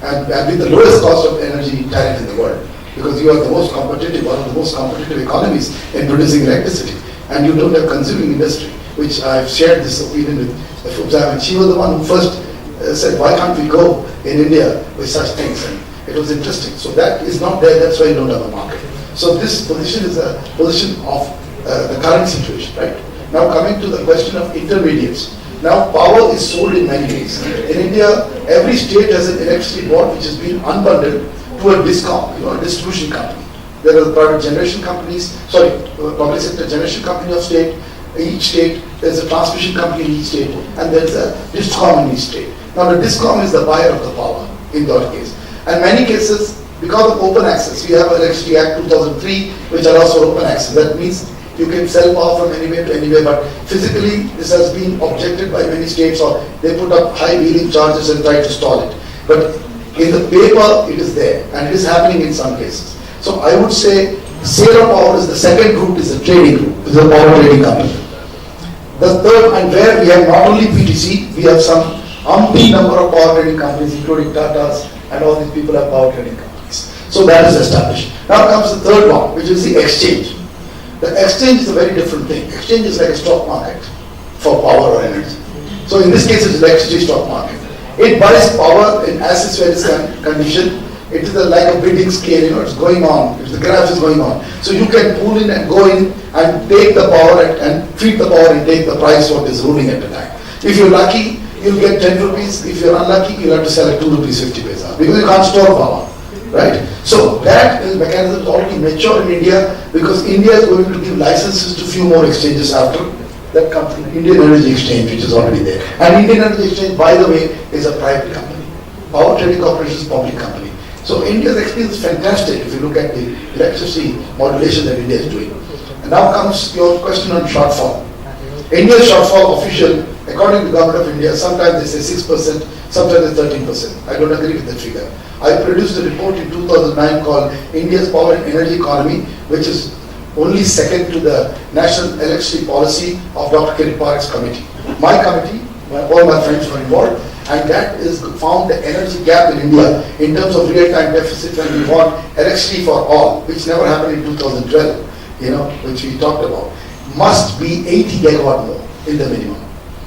and with the lowest cost of energy tariff in the world, because you are the most competitive, one of the most competitive economies in producing electricity, and you don't have consuming industry, which I've shared this opinion with Fubzam, and she was the one who first said, why can't we go in India with such things? And it was interesting. So that is not there, that's why you don't have a market. So this position is a position of the current situation, right? Now coming to the question of intermediates. Now power is sold in many ways. In India, every state has an electricity board which has been unbundled to a DISCOM, a distribution company. There are the private generation companies, public sector generation company of state. Each state, there's a transmission company in each state, and there's a DISCOM in each state. Now the DISCOM is the buyer of the power in that case. And many cases, because of open access, we have Electricity Act 2003, which allows for open access. That means you can sell power from anywhere to anywhere, but physically this has been objected by many states, or they put up high wheeling charges and try to stall it. But in the paper, it is there, and it is happening in some cases. So I would say sale of power is the second route, is the trading route, is the power trading company. The third, and where we have not only PTC, we have some umpteen number of power trading companies, including Tata's, and all these people have power trading companies. So that is established. Now comes the third one, which is the exchange. The exchange is a very different thing. Exchange is like a stock market for power or energy. So in this case, it's electricity stock market. It buys power in as is condition. It is like a bidding scale, it's going on, the graph is going on. So you can pull in and go in and take the power and feed the power and take the price what is ruling at the time. If you're lucky, you'll get 10 rupees. If you're unlucky, you'll have to sell at 2 rupees 50 paisa because you can't store power, right? So that mechanism is already mature in India, because India is going to give licenses to few more exchanges after that company, Indian Energy Exchange, which is already there. And Indian Energy Exchange, by the way, is a private company. Power Trading Corporation is a public company. So India's experience is fantastic if you look at the electricity modulation that India is doing. And now comes your question on shortfall. India's shortfall official, according to the government of India, sometimes they say 6%, sometimes they 13%. I don't agree with that figure. I produced a report in 2009 called India's Power and Energy Economy, which is only second to the National Electricity Policy of Dr. Kirit Parekh's committee. My committee, all my friends were involved, and that is found the energy gap in India in terms of real-time deficit when we want electricity for all, which never happened in 2012, which we talked about, must be 80 gigawatt more in the minimum.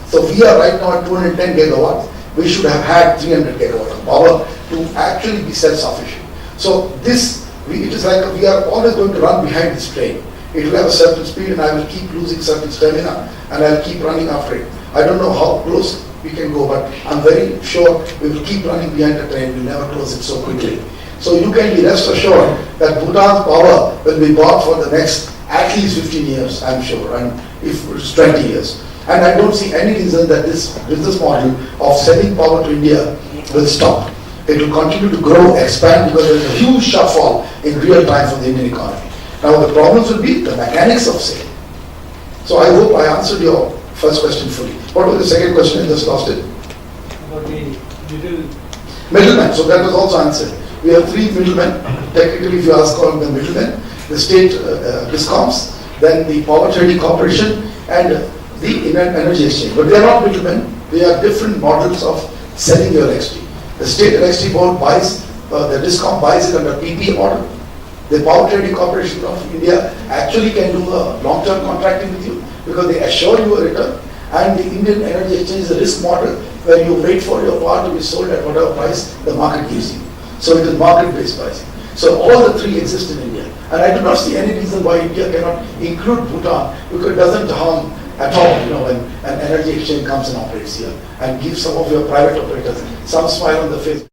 So we are right now at 210 gigawatts. We should have had 300 gigawatt of power to actually be self-sufficient. So it is like we are always going to run behind this train. It will have a certain speed, and I will keep losing certain stamina, and I'll keep running after it. I don't know how close we can go, but I'm very sure we will keep running behind the train. We'll never close it so quickly. So you can be rest assured that Bhutan's power will be bought for the next at least 15 years, I'm sure, and if it's 20 years. And I don't see any reason that this business model of selling power to India will stop. It will continue to grow, expand, because there is a huge shortfall in real time for the Indian economy. Now the problems will be the mechanics of sale. So I hope I answered your first question fully. What was the second question? I just lost it. About the middlemen. So that was also answered. We have 3 middlemen. Technically, if you ask all the middlemen, the state DISCOMs, then the Power Trading Corporation, and the Energy Exchange. But they are not middlemen. They are different models of selling your electricity. The State Electricity Board buys, the DISCOM buys it under PP model. The Power Trading Corporation of India actually can do a long-term contracting with you because they assure you a return. And the Indian Energy Exchange is a risk model where you wait for your power to be sold at whatever price the market gives you. So it is market-based pricing. So all the 3 exist in India. And I do not see any reason why India cannot include Bhutan, because it doesn't harm at all, when an energy exchange comes and operates here and gives some of your private operators some smile on the face.